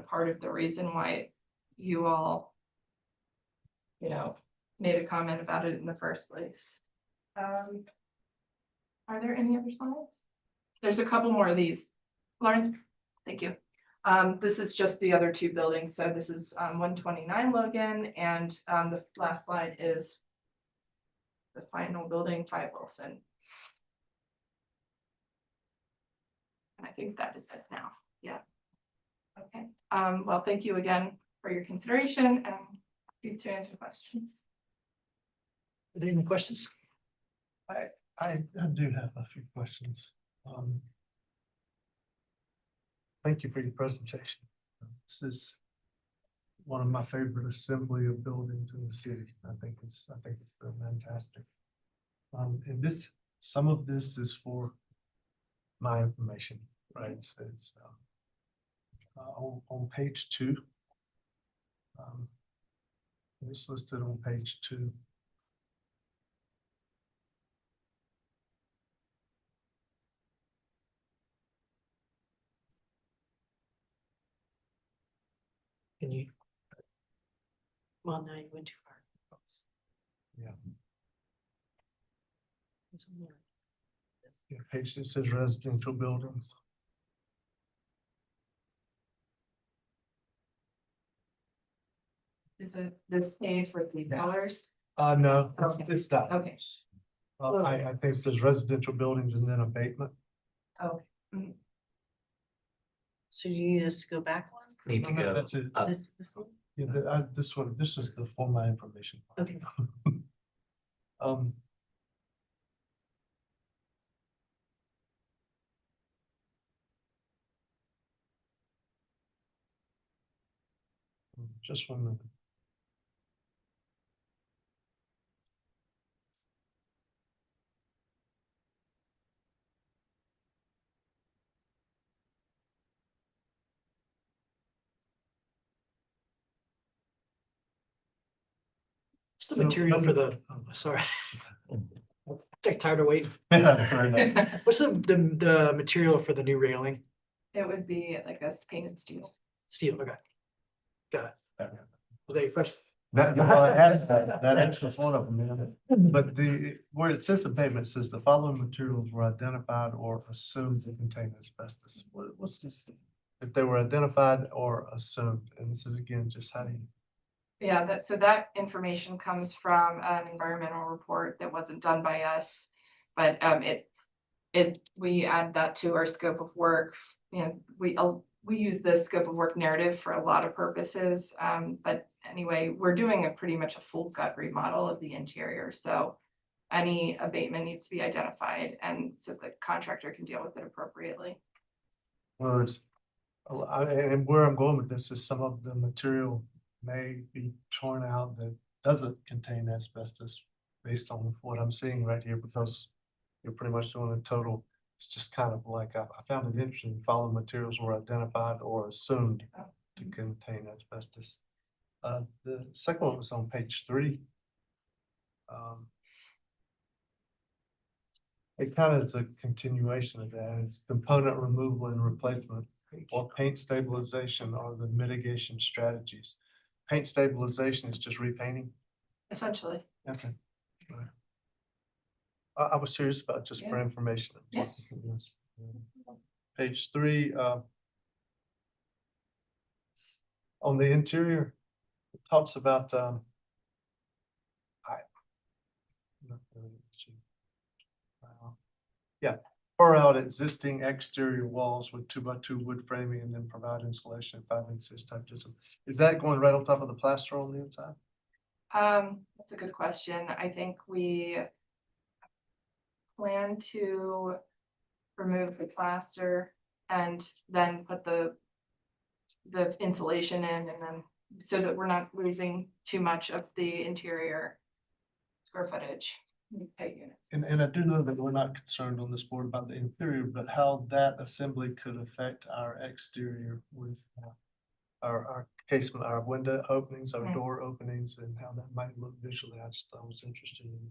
part of the reason why you all, made a comment about it in the first place. Are there any other slides? There's a couple more of these. Lawrence, thank you. This is just the other two buildings. So this is 129 Logan, and the last slide is the final building, 5 Wilson. And I think that is it now. Yeah. Okay. Well, thank you again for your consideration, and happy to answer questions. Are there any questions? I do have a few questions. Thank you for your presentation. This is one of my favorite assembly of buildings in the city. I think it's been fantastic. And some of this is for my information, right? It says on page 2. It's listed on page 2. Can you, Well, now you went too far. Yeah. Yeah, page that says residential buildings. Is it this page with the colors? No, Okay. it's not. Okay. I think it says residential buildings and then abatement. Oh, So you need us to go back one? Need to go That's it. up. This one? Yeah, this is the for my information. Okay. Um. Just 1 minute. what's the material for the, sorry. I'm tired of waiting. Fair enough. What's the material for the new railing? it would be like a painted steel. Steel, okay. Got it. Well, they first, That extra one of them, yeah. But where it says abatement, it says the following materials were identified or assumed to contain asbestos. What's this? If they were identified or assumed, and this is again, just how do you? Yeah, so that information comes from an environmental report that wasn't done by us. But we add that to our scope of work. We use this scope of work narrative for a lot of purposes. But anyway, we're doing pretty much a full gut remodel of the interior. So any abatement needs to be identified, and so the contractor can deal with it appropriately. Well, and where I'm going with this is some of the material may be torn out that doesn't contain asbestos based on what I'm seeing right here, because you're pretty much doing a total. It's just kind of like, I found it interesting, following materials were identified or assumed to contain asbestos. The second one was on page 3. It kind of is a continuation of that. It's component removal and replacement, or paint stabilization, or the mitigation strategies. Paint stabilization is just repainting. Essentially. Okay. Right. I was serious about just for information. Yes. Page 3, on the interior, it talks about, yeah, pour out existing exterior walls with 2x2 wood framing and then provide insulation of 5/6 type gypsum. Is that going right on top of the plaster on the inside? That's a good question. I think we plan to remove the plaster and then put the insulation in, and then so that we're not losing too much of the interior square footage. pay units. And I do know that we're not concerned on this board about the interior, but how that assembly could affect our exterior with our casement, our window openings, our Mm. door openings, and how that might look visually. I just thought was interesting. And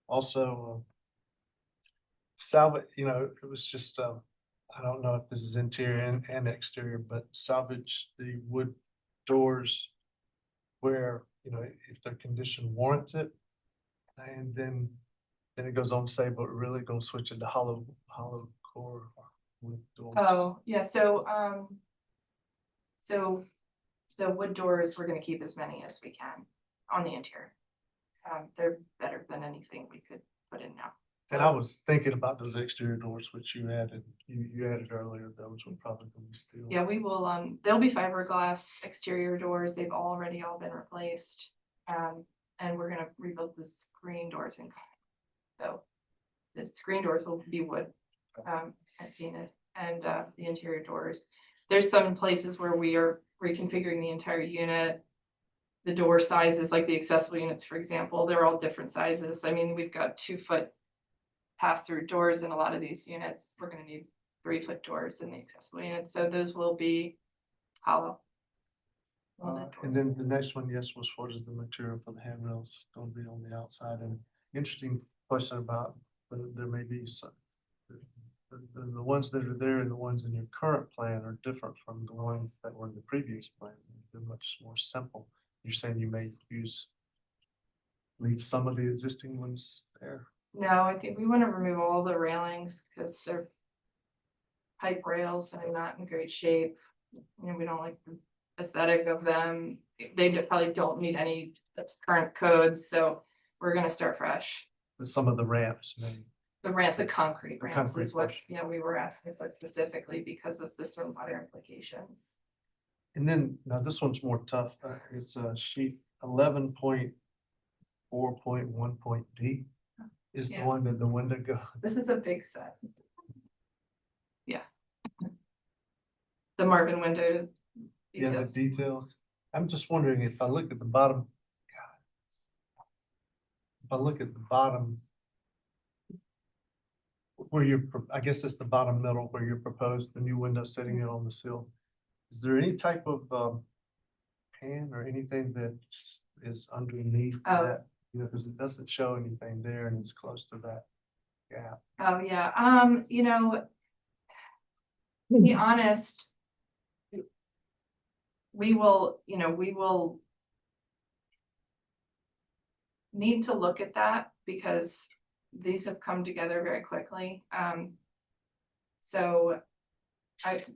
also, salvage, it was just, I don't know if this is interior and exterior, but salvage the wood doors where, if their condition warrants it. And then it goes on to say, but really gonna switch it to hollow core wood doors. Oh, yeah, so the wood doors, we're gonna keep as many as we can on the interior. They're better than anything we could put in now. And I was thinking about those exterior doors, which you added earlier, those were probably gonna be steel. Yeah, we will, they'll be fiberglass exterior doors. They've already all been replaced. And we're gonna rebuild the screen doors and so the screen doors will be wood, and painted, and, the interior doors. There's some places where we are reconfiguring the entire unit. The door sizes, like the accessible units, for example, they're all different sizes. I mean, we've got 2-foot pass-through doors in a lot of these units. We're gonna need 3-foot doors in the accessible units, so those will be hollow. And then the next one, yes, was what is the material for the handrails gonna be on the outside? And interesting question about, there may be some. The ones that are there and the ones in your current plan are different from the ones that were in the previous plan. They're much more simple. You're saying you may leave some of the existing ones there? No, I think we wanna remove all the railings because they're pipe rails and they're not in great shape. We don't like the aesthetic of them. Probably don't meet any current codes, so we're gonna start fresh. But some of the ramps, maybe. The concrete The ramps is concrete what, portion. yeah, we were asking for specifically because of the stormwater implications. And then, now this one's more tough. It's sheet 11.4.1.D is the Yeah. one that the window goes. This is a big set. Yeah. The Marvin window. Yeah, the details. details. I'm just wondering if I look at the bottom. If I look at the bottom. Where I guess it's the bottom middle where you proposed the new window sitting in on the sill. Is there any type of pan or anything that is underneath Oh. that? Because it doesn't show anything there and it's close to that gap. Oh, yeah, to be honest. We will need to look at that because these have come together very quickly. So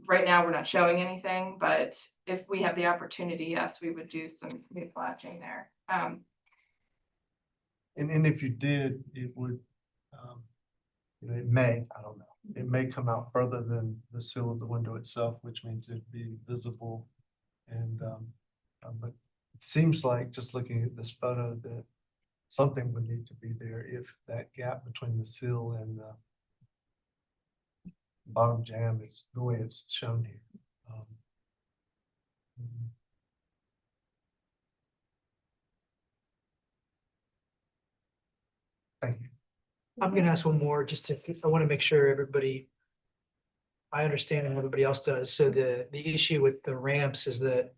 right now, we're not showing anything, but if we have the opportunity, yes, we would do some new flashing there. And if you did, it would, it may, I don't know, it may come out further than the sill of the window itself, which means it'd be visible. And, but it seems like just looking at this photo that something would need to be there if that gap between the sill and the bottom jamb is the way it's shown here. Thank you. I'm gonna ask one more, I wanna make sure I understand and everybody else does. So the issue with the ramps is that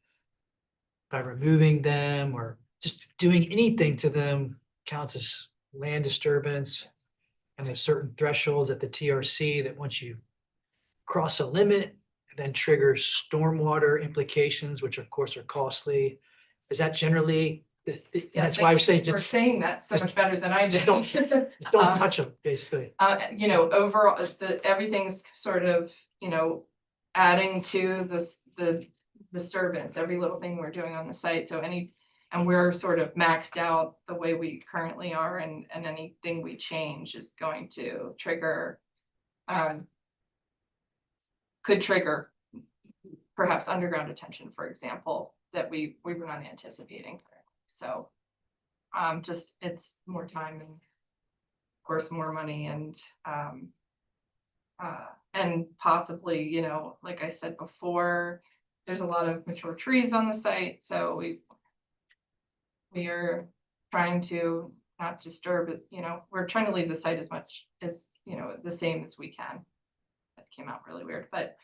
by removing them or just doing anything to them counts as land disturbance. And there's certain thresholds at the TRC that once you cross a limit, it then triggers stormwater implications, which of course are costly. Is that generally, Yes, that's why I say We're just saying that so much better than I did. don't touch them, basically. Overall, everything's sort of, adding to the disturbance, every little thing we're doing on the site. And we're sort of maxed out the way we currently are, and anything we change is going to trigger, could trigger perhaps underground detention, for example, that we were not anticipating. So, it's more time and of course, more money and possibly, like I said before, there's a lot of mature trees on the site, so we are trying to not disturb it, we're trying to leave the site as much as, the same as we can. That came out really weird, but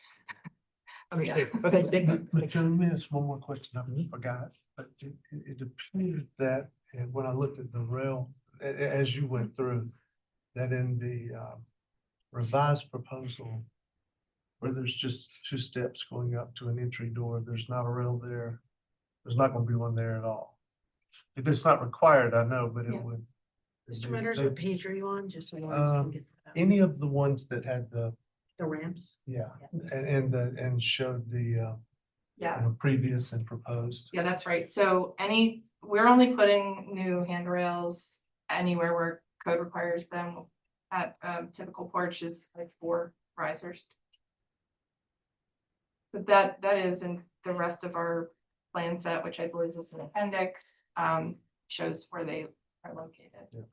Understood. Okay, thank you. But John, let me ask one more question. I forgot, but it appeared that, and when I looked at the rail, as you went through, that in the revised proposal, where there's just 2 steps going up to an entry door, there's not a rail there. There's not gonna be one there at all. It's not required, I know, but Yeah. it would. Mr. Metters, what page are you on? Just so Lawrence Um, can get that out. Any of the ones that had the, The ramps? yeah, and showed the yeah. previous and proposed. Yeah, that's right. So we're only putting new handrails anywhere where code requires them. At typical porch is like 4 risers. But that is in the rest of our plan set, which I believe is an appendix, shows where they are located.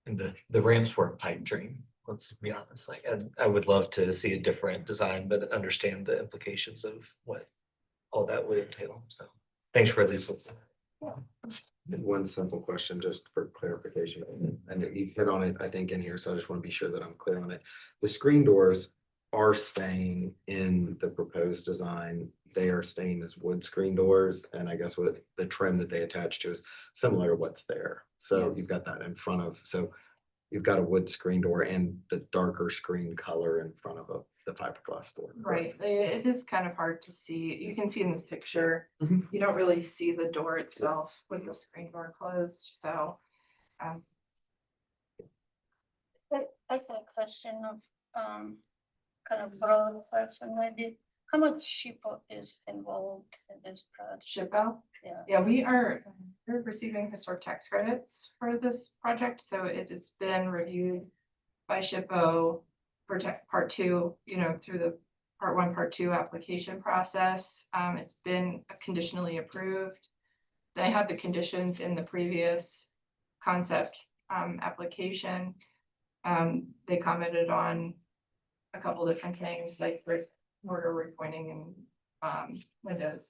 And the ramps were a pipe dream, let's be honest, like, I would love to see a different design, but understand the implications of what all that would entail, so thanks for at least. One simple question, just for clarification, and you hit on it, I think, in here, so I just want to be sure that I'm clear on it. The screen doors are staying in the proposed design. They are staying as wood screen doors, and I guess what the trim that they attach to is similar to what's there. So Yes. you've got that in front of, so you've got a wood screen door and the darker screen color in front of the fiberglass door. correct? Right, it is kind of hard to see. You can see in this picture, Mhm. you don't really see the door itself with the screen door closed, so. I have a question of, kind of broad person maybe. How much SHPO is involved in this project? SHPO? Yeah. Yeah, we're receiving historic tax credits for this project, so it has been reviewed by SHPO for part 2, through the part 1, part 2 application process. It's been conditionally approved. They had the conditions in the previous concept application. They commented on a couple different things like mortar repointing and windows.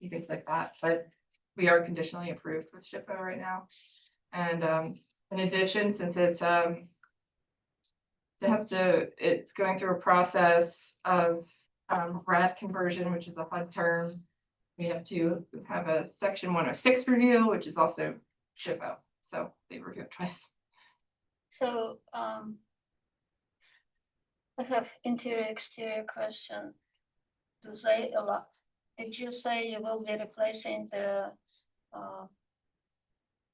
Things like that, but we are conditionally approved with SHPO right now. And in addition, since it's going through a process of RAD conversion, which is a HUD term. We have to have a section 106 review, which is also SHPO, so they review it twice. So, I have interior exterior question. Do they allow, did you say you will be replacing the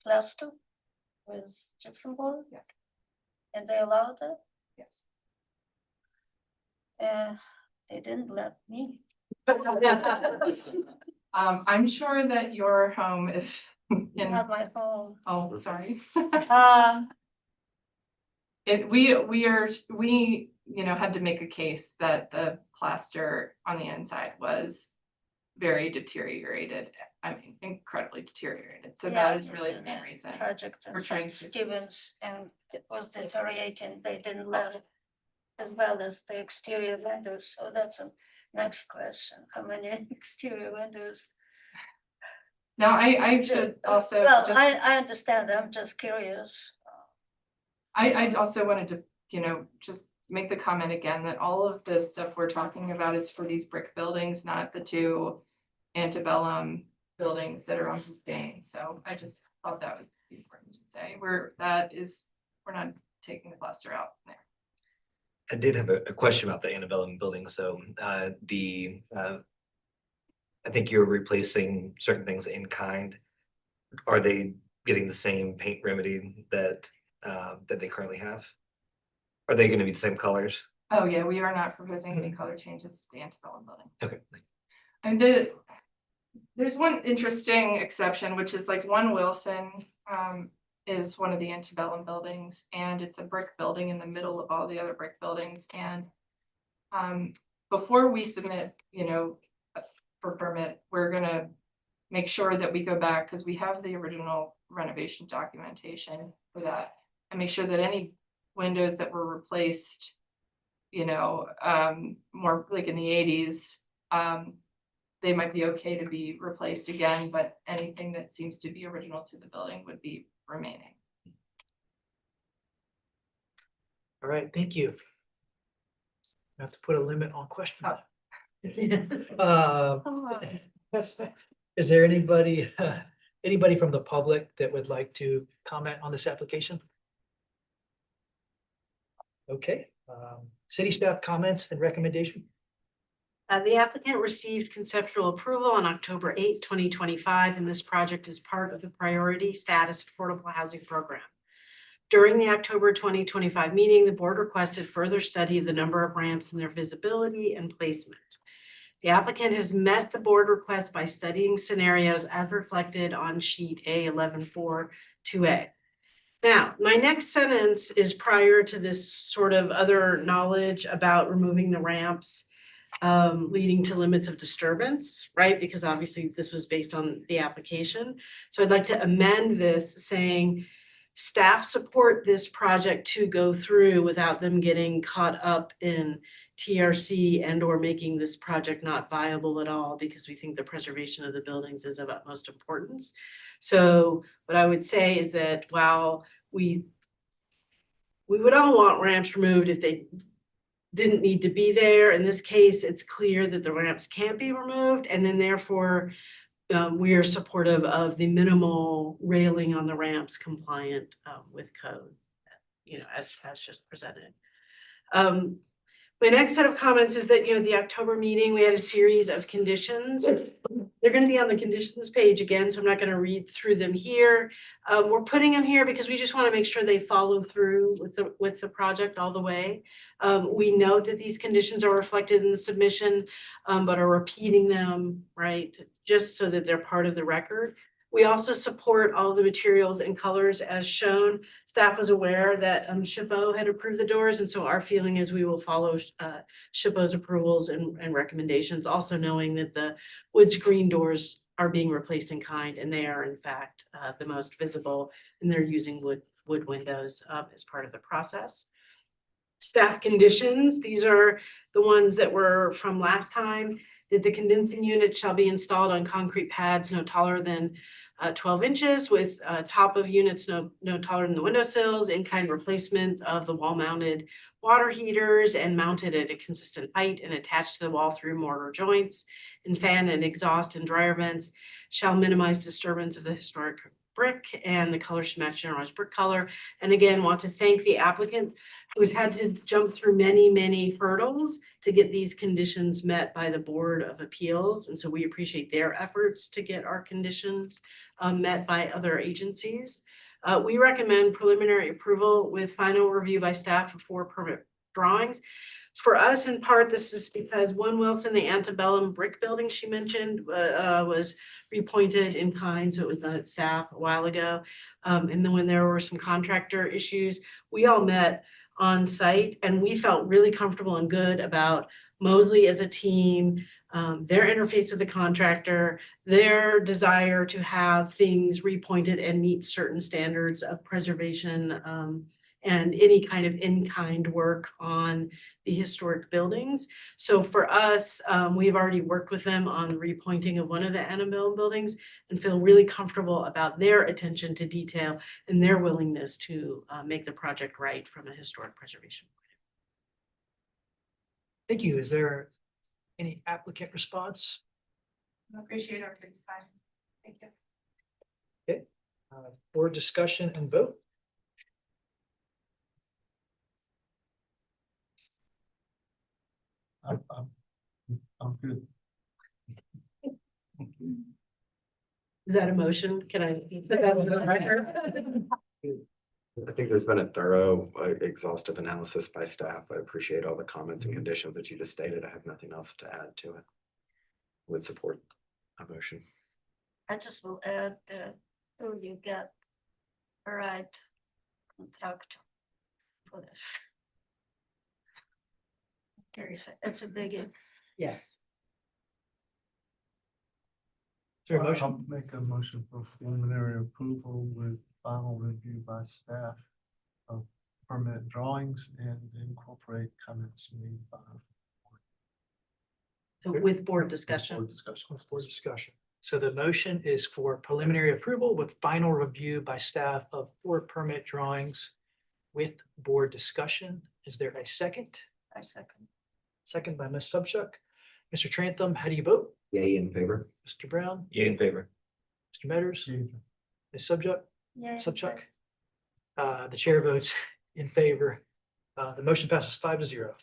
plaster with gypsum board? Yes. And they allowed that? Yes. They didn't let me. I'm sure that your home is in, Not my home. oh, sorry. We had to make a case that the plaster on the inside was very deteriorated. I mean, incredibly deteriorated. So that is really the main reason. Project we're in trying St. to- Stevens, and it was deteriorating. They didn't let it, as well as the exterior windows. So that's a next question. How many exterior windows? Now, I should also. Well, just- I understand. I'm just curious. I also wanted to, just make the comment again that all of this stuff we're talking about is for these brick buildings, not the 2 antebellum buildings that are on sustain. So I just thought that would be important to say. We're not taking the plaster out there. I did have a question about the antebellum building, so I think you're replacing certain things in kind. Are they getting the same paint remedy that they currently have? Are they gonna be the same colors? Oh, yeah, we are not proposing any color changes to the antebellum building. Okay. And there's one interesting exception, which is like 1 Wilson is one of the antebellum buildings, and it's a brick building in the middle of all the other brick buildings. And before we submit, for permit, we're gonna make sure that we go back, because we have the original renovation documentation for that, and make sure that any windows that were replaced, more like in the 80s, they might be okay to be replaced again, but anything that seems to be original to the building would be remaining. All right, thank you. I have to put a limit on questions. Uh, Is there anybody, anybody from the public that would like to comment on this application? Okay, city staff comments and recommendation? The applicant received conceptual approval on October 8, 2025, and this project is part of the Priority Status Affordable Housing Program. During the October 2025 meeting, the board requested further study of the number of ramps and their visibility and placement. The applicant has met the board request by studying scenarios as reflected on sheet A1142A. Now, my next sentence is prior to this sort of other knowledge about removing the ramps leading to limits of disturbance, right? Because obviously this was based on the application. So I'd like to amend this saying staff support this project to go through without them getting caught up in TRC and or making this project not viable at all, because we think the preservation of the buildings is of utmost importance. So what I would say is that while we would all want ramps removed if they didn't need to be there. In this case, it's clear that the ramps can't be removed, and then therefore we are supportive of the minimal railing on the ramps compliant with code, as just presented. My next set of comments is that, the October meeting, we had a series of conditions. They're going to be on the conditions page again, so I'm not going to read through them here. We're putting them here because we just want to make sure they follow through with the project all the way. We know that these conditions are reflected in the submission, but are repeating them, right, just so that they're part of the record. We also support all the materials and colors as shown. Staff was aware that SHPO had approved the doors, and so our feeling is we will follow SHPO's approvals and recommendations, also knowing that the wood screen doors are being replaced in kind, and they are in fact the most visible, and they're using wood windows as part of the process. Staff conditions, these are the ones that were from last time, that the condensing unit shall be installed on concrete pads no taller than 12 inches with top of units no taller than the windowsills, in-kind replacement of the wall-mounted water heaters and mounted at a consistent height and attached to the wall through mortar joints, and fan and exhaust and dryer vents shall minimize disturbance of the historic brick, and the color should match generalized brick color. And again, want to thank the applicant who's had to jump through many hurdles to get these conditions met by the Board of Appeals. And so we appreciate their efforts to get our conditions met by other agencies. We recommend preliminary approval with final review by staff before permit drawings. For us, in part, this is because 1 Wilson, the antebellum brick building she mentioned, was repointed in kind, so it was done at staff a while ago. And then when there were some contractor issues, we all met on site, and we felt really comfortable and good about Mosley as a team, their interface with the contractor, their desire to have things repointed and meet certain standards of preservation, and any kind of in-kind work on the historic buildings. So for us, we've already worked with them on repointing of one of the antebellum buildings and feel really comfortable about their attention to detail and their willingness to make the project right from a historic preservation point of view. Thank you. Is there any applicant response? I appreciate everybody's time. Thank you. Okay, board discussion and vote. I'm good. Is that a motion? Can I? I think there's been a thorough, exhaustive analysis by staff. I appreciate all the comments and conditions that you just stated. I have nothing else to add to it. Would support a motion. I just will add that you get a right contractor for this. It's a biggie. Yes. Is there a motion? I'll make a motion for preliminary approval with final review by staff of permit drawings and incorporate comments made by. With board discussion. Board discussion. For discussion. So the motion is for preliminary approval with final review by staff of 4 permit drawings with board discussion. Is there a second? I second. Second by Ms. Subchuck. Mr. Trantham, how do you vote? Yay in favor? Mr. Brown, Yay in favor. Mr. Metters, Ms. Subchuck, Yeah. Subchuck? The chair votes in favor. The motion passes 5-0.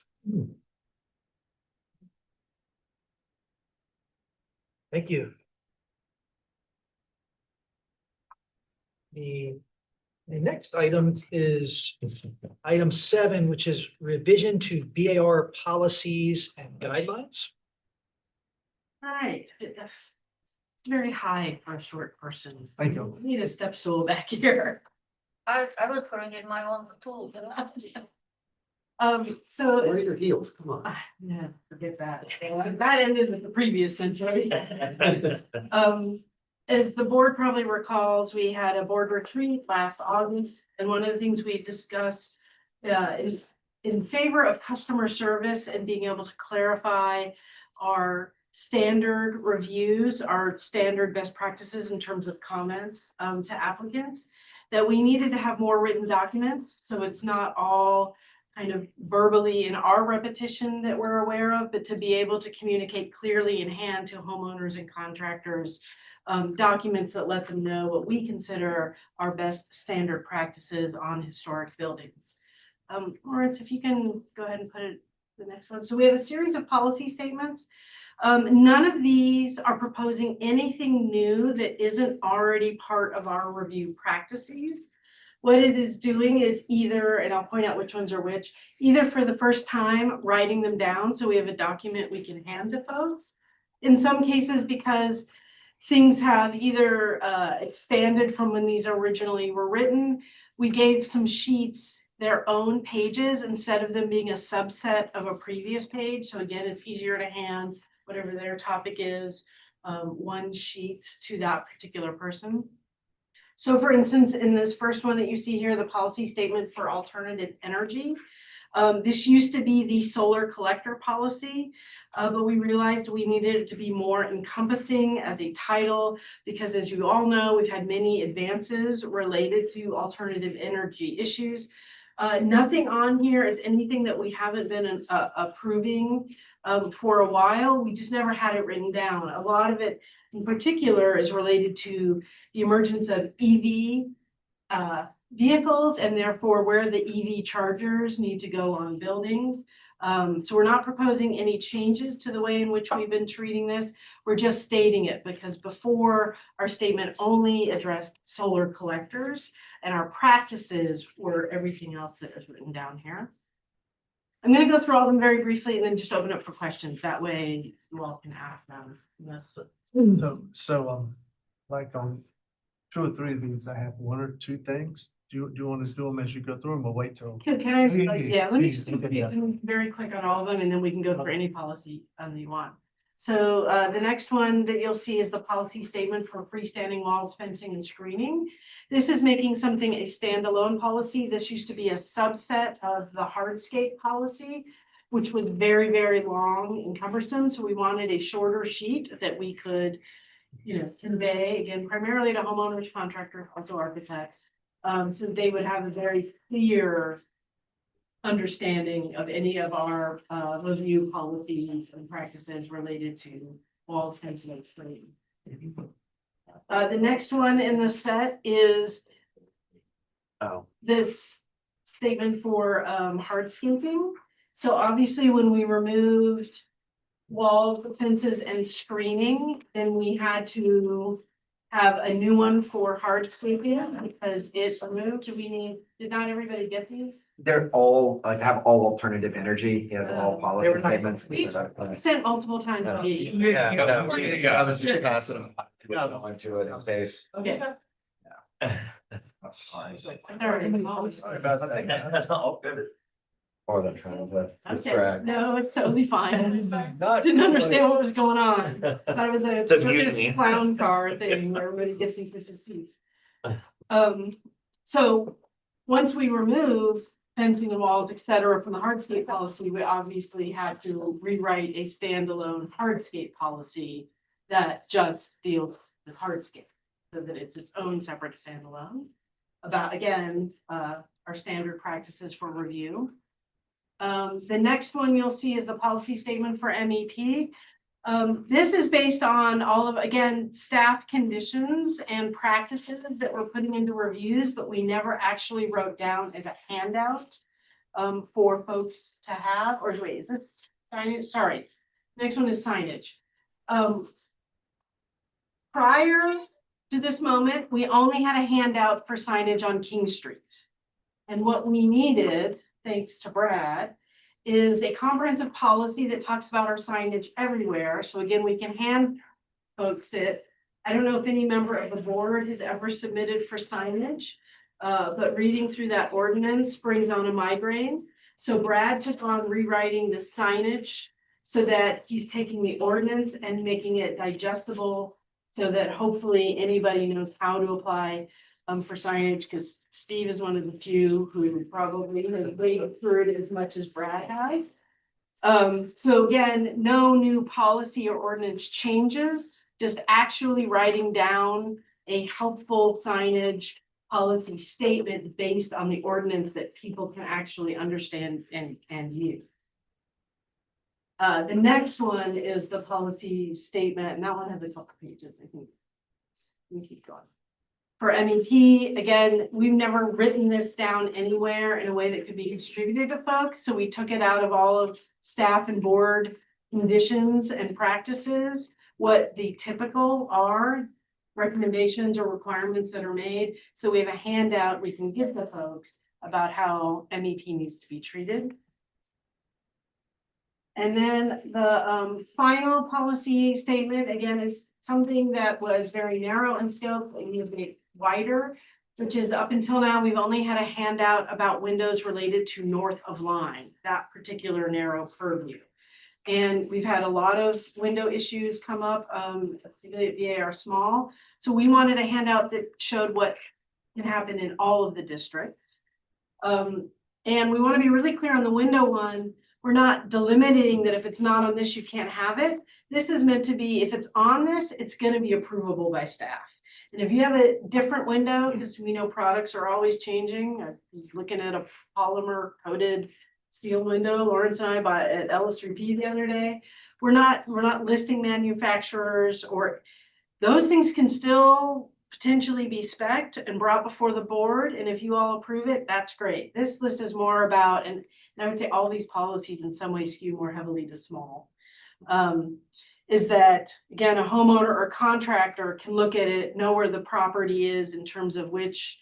Thank you. The next item is item 7, which is revision to BAR policies and guidelines. Right. It's very high for a short person. Thank you. Need a step stool back here. I will bring in my own tool. So, Where are your heels? Come on. yeah, forget that. That ended with the previous century. As the board probably recalls, we had a board retreat last August, and one of the things we discussed is in favor of customer service and being able to clarify our standard reviews, our standard best practices in terms of comments to applicants, that we needed to have more written documents, so it's not all kind of verbally in our repetition that we're aware of, but to be able to communicate clearly in hand to homeowners and contractors, documents that let them know what we consider our best standard practices on historic buildings. Lawrence, if you can go ahead and put it the next one. So we have a series of policy statements. None of these are proposing anything new that isn't already part of our review practices. What it is doing is either, and I'll point out which ones are which, either for the first time, writing them down so we have a document we can hand to folks. In some cases, because things have either expanded from when these originally were written, we gave some sheets their own pages instead of them being a subset of a previous page. So again, it's easier to hand whatever their topic is, one sheet to that particular person. So for instance, in this first one that you see here, the policy statement for alternative energy, this used to be the solar collector policy, but we realized we needed it to be more encompassing as a title, because as you all know, we've had many advances related to alternative energy issues. Nothing on here is anything that we haven't been approving for a while. We just never had it written down. A lot of it in particular is related to the emergence of EV vehicles, and therefore where the EV chargers need to go on buildings. So we're not proposing any changes to the way in which we've been treating this. We're just stating it because before our statement only addressed solar collectors, and our practices were everything else that is written down here. I'm going to go through all of them very briefly and then just open up for questions. That way you all can ask them. Yes. So, like on 2 or 3 of these, I have 1 or 2 things. Do you want to do them as you go through them or wait till? Can I, just, Yeah, let me please, just okay, do yeah. them very quick on all of them and then we can go through any policy that you want. So the next one that you'll see is the policy statement for freestanding walls, fencing and screening. This is making something a standalone policy. This used to be a subset of the hardscape policy, which was very, very long and cumbersome. So we wanted a shorter sheet that we could, convey, again, primarily to homeowners, contractors, also architects. So they would have a very clear understanding of any of our review policies and practices related to walls, fences, and screening. The next one in the set is this statement for hardscaping. So obviously when we removed walls, fences, and screening, then we had to have a new one for hardscaping because it's removed. Did not everybody get these? They're all, have all alternative energy. He has all policy They were not- statements. These sent multiple times. Yeah. to me. Yeah, no, I was just passing them. Into it in case. Okay. Sorry Sorry. about that. Or they're trying to Okay, distract. no, it's totally fine. Didn't understand what was going on. Thought it was a It's a circus mutiny. clown car thing where everybody gets these different seats. So once we remove fencing and walls, et cetera, from the hardscape policy, we obviously had to rewrite a standalone hardscape policy that just deals with hardscape, so that it's its own separate standalone. About, again, our standard practices for review. The next one you'll see is the policy statement for MEP. This is based on all of, again, staff conditions and practices that we're putting into reviews, but we never actually wrote down as a handout for folks to have, or wait, is this signage? Sorry. Next one is signage. Prior to this moment, we only had a handout for signage on King Street. And what we needed, thanks to Brad, is a comprehensive policy that talks about our signage everywhere. So again, we can hand folks it. I don't know if any member of the board has ever submitted for signage, but reading through that ordinance brings on a migraine. So Brad took on rewriting the signage so that he's taking the ordinance and making it digestible so that hopefully anybody knows how to apply for signage, because Steve is one of the few who probably has waded through it as much as Brad has. So again, no new policy or ordinance changes, just actually writing down a helpful signage policy statement based on the ordinance that people can actually understand and use. The next one is the policy statement, and that one has a couple pages, I think. We keep going. For MEP, again, we've never written this down anywhere in a way that could be distributed to folks, so we took it out of all of staff and board conditions and practices, what the typical are, recommendations or requirements that are made. So we have a handout we can give the folks about how MEP needs to be treated. And then the final policy statement, again, is something that was very narrow in scope, and a bit wider, which is up until now, we've only had a handout about windows related to north of line, that particular narrow purview. And we've had a lot of window issues come up, they are small. So we wanted a handout that showed what can happen in all of the districts. And we want to be really clear on the window one. We're not delimiting that if it's not on this, you can't have it. This is meant to be, if it's on this, it's going to be approvable by staff. And if you have a different window, because we know products are always changing. I was looking at a polymer coated steel window, Lawrence and I bought at LS3P the other day. We're not listing manufacturers, or those things can still potentially be spec'd and brought before the board. And if you all approve it, that's great. This list is more about, and I would say all these policies in some way skew more heavily to small. Is that, again, a homeowner or contractor can look at it, know where the property is in terms of which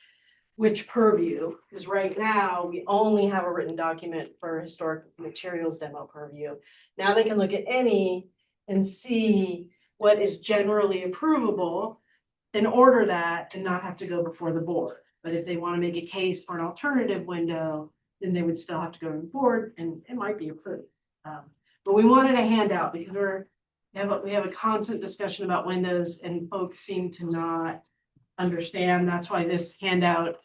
purview, because right now we only have a written document for historic materials demo purview. Now they can look at any and see what is generally approvable and order that and not have to go before the board. But if they want to make a case for an alternative window, then they would still have to go to the board and it might be approved. But we wanted a handout because we have a constant discussion about windows and folks seem to not understand. That's why this handout,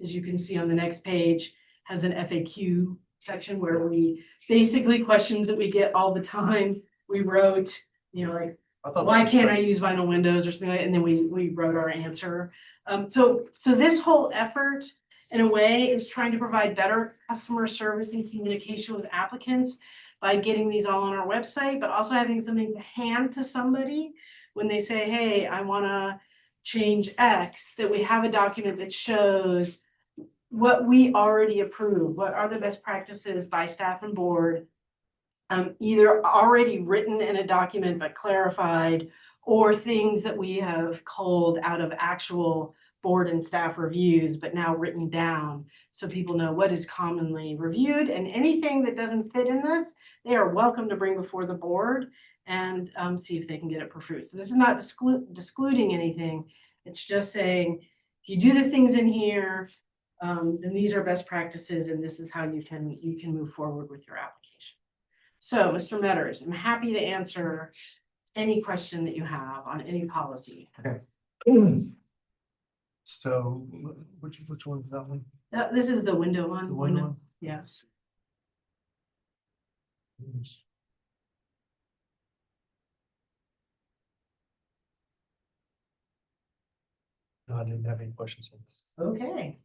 as you can see on the next page, has an FAQ section where we basically questions that we get all the time. We wrote, like, why can't I use vinyl windows or something like that? And then we wrote our answer. So this whole effort in a way is trying to provide better customer service and communication with applicants by getting these all on our website, but also having something to hand to somebody when they say, hey, I want to change X, that we have a document that shows what we already approve, what are the best practices by staff and board, either already written in a document but clarified, or things that we have culled out of actual board and staff reviews, but now written down so people know what is commonly reviewed, and anything that doesn't fit in this, they are welcome to bring before the board and see if they can get it approved. So this is not excluding anything. It's just saying, if you do the things in here, then these are best practices, and this is how you can move forward with your application. So, Mr. Metters, I'm happy to answer any question that you have on any policy. Okay. So which one is that one? This is the window one. The window one? Yes. No, I didn't have any questions. Okay.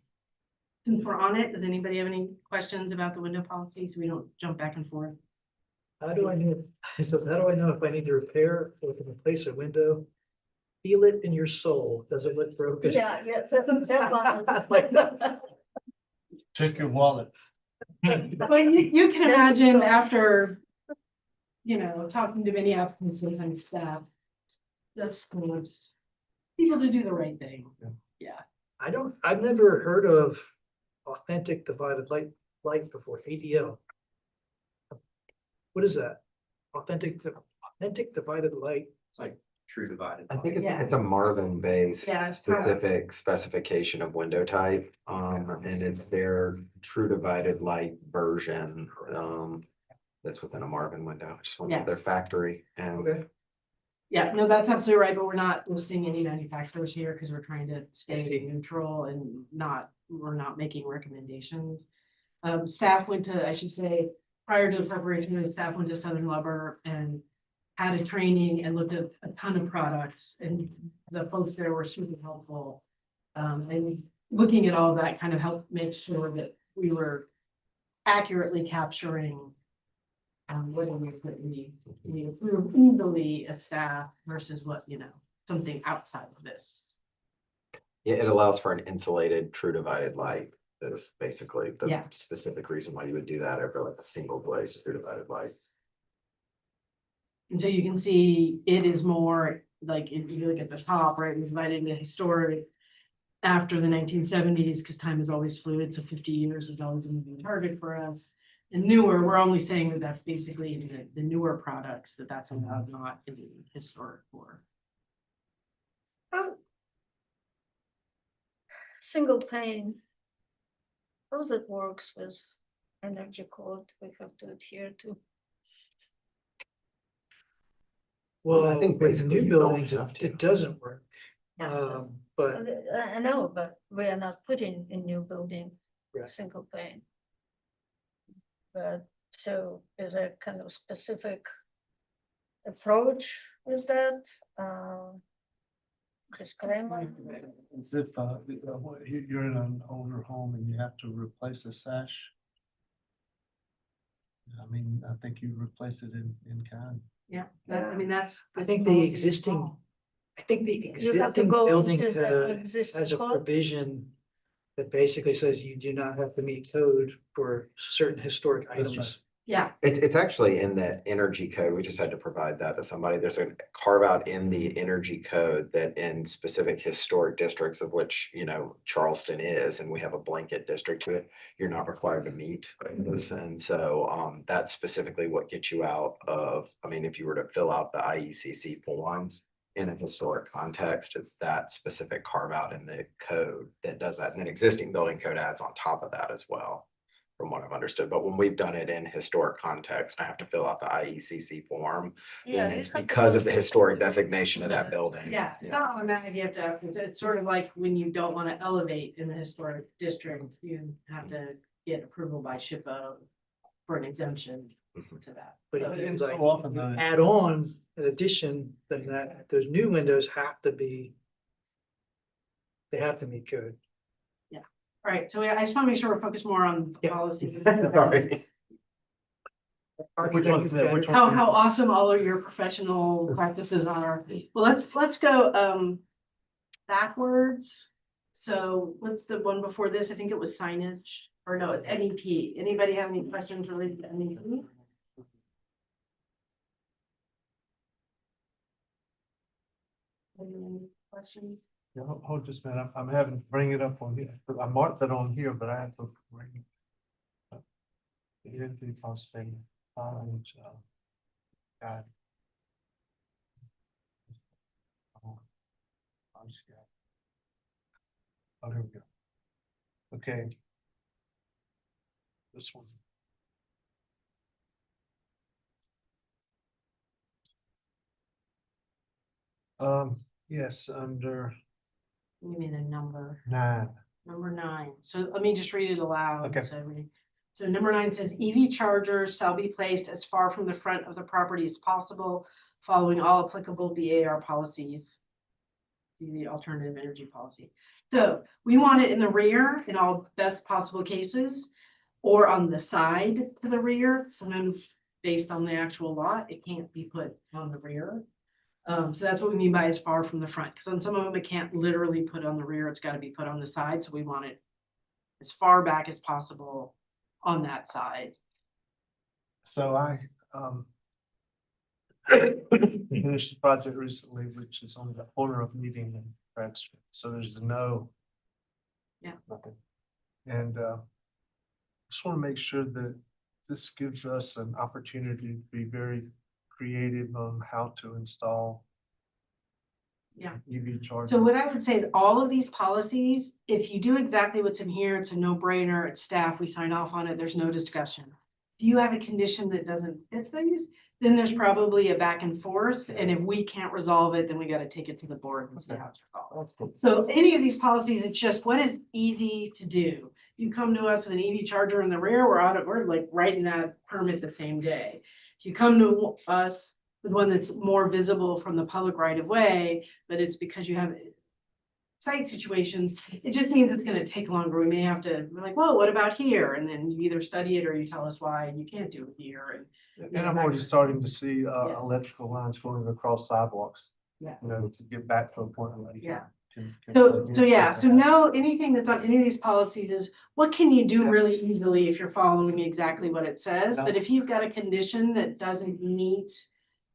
Since we're on it, does anybody have any questions about the window policy so we don't jump back and forth? How do I know, so how do I know if I need to repair or to replace a window? Feel it in your soul. Does it look broken? Yeah, that Like one. Check your wallet. Well, you can That's imagine true. after, talking to many applicants, sometimes staff, just wants people to do the right thing. Yeah. I've never heard of authentic divided light before, ADL. What is that? Authentic divided light. True divided. I think Yeah. it's a Marvin-based Yeah, it's kind of- specific specification of window type, and it's their true divided light version, that's within a Marvin window, just one Yeah. of their factory and. Okay. Yeah, no, that's absolutely right, but we're not listing any manufacturers here because we're trying to stay neutral and we're not making recommendations. Staff went to, I should say, prior to the preparation, the staff went to Southern Lumber and had a training and looked at a ton of products, and the folks there were super helpful. And looking at all that kind of helped make sure that we were accurately capturing what it is that we approve easily at staff versus what, something outside of this. Yeah, it allows for an insulated true divided light. That is basically the Yeah. specific reason why you would do that over like a single glaze true divided light. And so you can see it is more like if you look at the top, right, it was divided into historic after the 1970s, because time is always fluid, so 50 years is always a moving target for us. And newer, we're only saying that that's basically the newer products that's allowed, not in the historic core. Single pane. How that works with energy code, we have to adhere to. Well, I think with basically new you don't buildings, have to. it doesn't work. Yeah. But I know, but we are not putting in new building Right. single pane. But so is there kind of specific approach with that? Disclaimer? As if you're in an older home and you have to replace a sash. I mean, I think you replace it in kind. Yeah, I mean, that's. I this think the policy is existing, wrong. I think the You have to existing go building into the code existing has a code? provision that basically says you do not have to meet code for certain historic That's items. Yeah, It's actually in the energy code. We just had to provide that to somebody. There's a carve out in the energy code that in specific historic districts of which, Charleston is, and we have a blanket district to it, you're not required to meet those. And so, that's specifically what gets you out of, if you were to fill out the IECC forms in a historic context, it's that specific carve out in the code that does that. And then existing building code adds on top of that as well, from what I've understood. But when we've done it in historic context, I have to fill out the IECC form. Yeah, And you it's have to because go of the through historic the- designation of that building. yeah, it's not automatic, you have to, it's sort of like when you don't want to elevate in the historic district, you have to get approval by SHPO for an exemption to that. But So it seems so like often you though- add on in addition, then that those new windows have to be. They have to meet code. All right, so I just want to make sure we're focused more on Yeah. policies. Sorry. Which one's that? Which one? How awesome all of your professional practices are. Well, let's go backwards. So what's the one before this? I think it was signage, or no, it's MEP. Anybody have any questions related to MEP? Any questions? Yeah, hold just a minute. I'm having to bring it up on here. I marked it on here, but I have to bring it up. The entity cost statement, God. Oh, here we go. Okay. This one. Yes, under Give me the number. 9. Number 9. So let me just read it aloud. Okay. So So number 9 says EV chargers shall be placed as far from the front of the property as possible, following all applicable BAR policies. The alternative energy policy. So we want it in the rear in all best possible cases, or on the side to the rear. Sometimes based on the actual lot, it can't be put on the rear. So that's what we mean by as far from the front, because on some of them, it can't literally put on the rear, it's gotta be put on the side, so we want it as far back as possible on that side. So I, finished the project recently, which is on the corner of Meeting and Brad Street, so there's no. Yeah. Nothing. And, just wanna make sure that this gives us an opportunity to be very creative on how to install. Yeah. EV chargers. So what I would say is all of these policies, if you do exactly what's in here, it's a no-brainer, it's staff, we sign off on it, there's no discussion. If you have a condition that doesn't fit things, then there's probably a back and forth, and if we can't resolve it, then we gotta take it to the board and see how it's resolved. So any of these policies, it's just what is easy to do. You come to us with an EV charger in the rear, we're like writing that permit the same day. If you come to us with one that's more visible from the public right of way, but it's because you have site situations, it just means it's gonna take longer. We may have to, we're like, well, what about here? And then you either study it or you tell us why you can't do it here. And I'm already starting to see, Yeah. electrical lines going across sidewalks. Yeah. You know, to get back to a point where. Yeah. can So, plug in so yeah, so something. no, anything that's on any of these policies is, what can you do really easily if you're following exactly what it says? But if you've got a condition that doesn't meet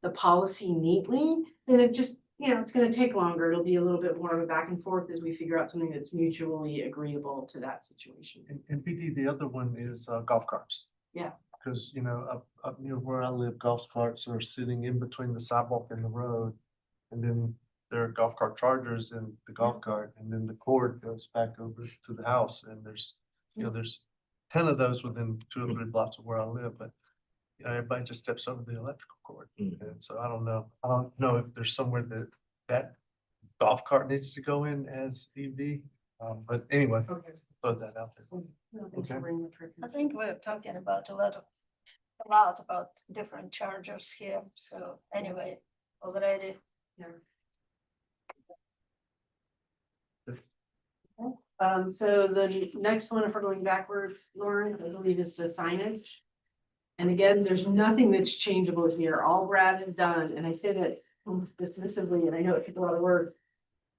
the policy neatly, then it just, it's gonna take longer. It'll be a little bit more of a back and forth as we figure out something that's mutually agreeable to that situation. And BD, the other one is golf carts. Yeah. Cause up near where I live, golf carts are sitting in between the sidewalk and the road. And then there are golf cart chargers in the golf cart, and then the cord goes back over to the house, and there's 10 of those within 2 or 3 blocks of where I live, but everybody just steps over the electrical cord. Mm. And so I don't know if there's somewhere that golf cart needs to go in as EV. But anyway, Okay. throw that out there. Thanks for bringing the trick. I think we're talking about a lot about different chargers here, so anyway, already. So the next one, if we're going backwards, Lauren, I believe is the signage. And again, there's nothing that's changeable here. All Brad has done, and I say that dismissively, and I know it took a lot of work.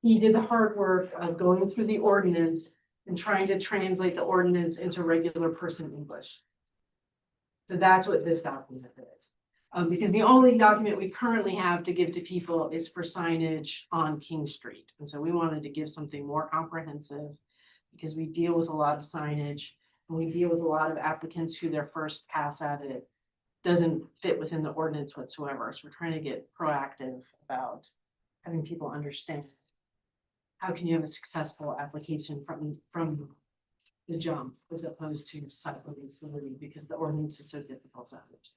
He did the hard work of going through the ordinance and trying to translate the ordinance into regular person English. So that's what this document is. Because the only document we currently have to give to people is for signage on King Street. And so we wanted to give something more comprehensive because we deal with a lot of signage and we deal with a lot of applicants who their first pass at it doesn't fit within the ordinance whatsoever. So we're trying to get proactive about having people understand how can you have a successful application from the jump as opposed to site living fluidity because the ordinance is so difficult to understand.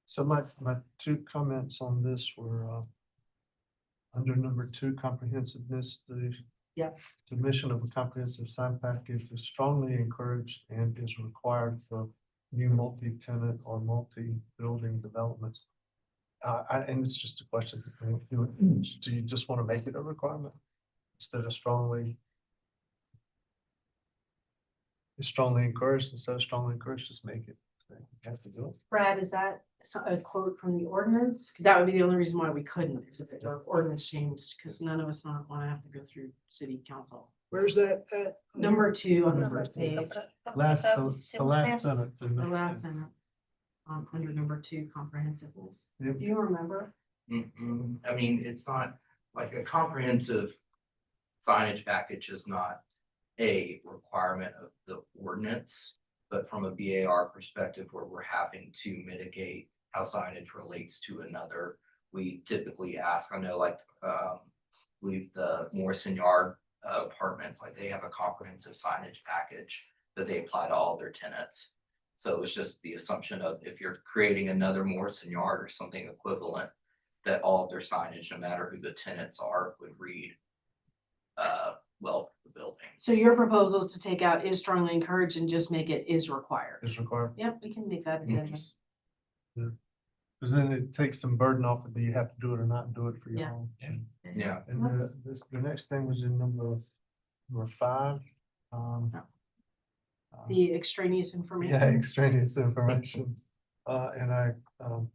So my 2 comments on this were, under number 2, comprehensiveness, the submission of a comprehensive sign package is strongly encouraged and is required for new multi-tenant or multi-building developments. And it's just a question, do you just want to make it a requirement instead of strongly encouraged, instead of strongly encouraged, just make it. You have to do it. Brad, is that a quote from the ordinance? That would be the only reason why we couldn't, if the ordinance changed, because none of us want to have to go through city council. Where's that at? Number 2 on the first page, The last sentence. in the last sentence, under number 2, comprehensiveness. Yep. Do you remember? I mean, it's not like a comprehensive signage package is not a requirement of the ordinance. But from a BAR perspective, where we're having to mitigate how signage relates to another, we typically ask, I know like, believe the Morrison Yard apartments, like they have a comprehensive signage package that they apply to all their tenants. So it's just the assumption of if you're creating another Morrison Yard or something equivalent, that all of their signage, no matter who the tenants are, would read well for the building. So your proposal is to take out is strongly encouraged and just make it is required. Is required. Yep, we can make that amendment. Because then it takes some burden off of the you have to do it or not do it for your Yeah. home. Yeah, And the next thing was in number 5. The extraneous Yeah, information. extraneous information. And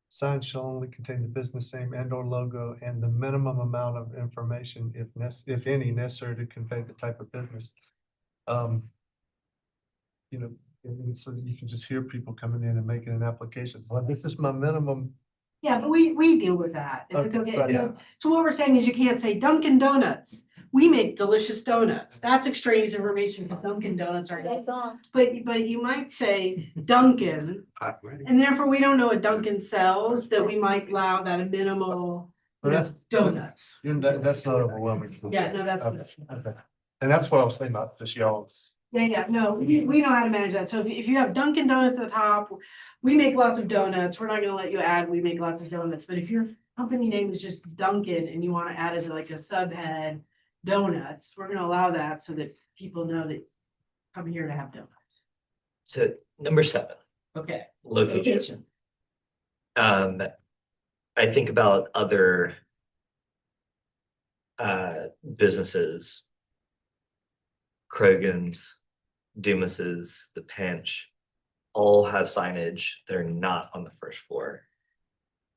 sign shall only contain the business name and or logo and the minimum amount of information if any necessary to convey the type of business. You know, and so that you can just hear people coming in and making an application. Well, this is my minimum. Yeah, but we deal with that. If it's Okay, okay. yeah. So what we're saying is you can't say Dunkin' Donuts. We make delicious donuts. That's extraneous information, because Dunkin' Donuts are. I don't. But you might say Dunkin', and therefore we don't know what Dunkin' sells, that we might allow that a minimal, But that's- donuts. That's not overwhelming. Yeah, no, that's. Okay, okay. And that's what I was thinking about, just y'all's. Yeah, no, we know how to manage that. So if you have Dunkin' Donuts at the top, we make lots of donuts. We're not gonna let you add, we make lots of donuts. But if your company name is just Dunkin' and you wanna add as like a subhead donuts, we're gonna allow that so that people know that come here to have donuts. So number 7, Okay. location. I think about other businesses, Krogan's, Dumas's, the Pinch, all have signage that are not on the first floor.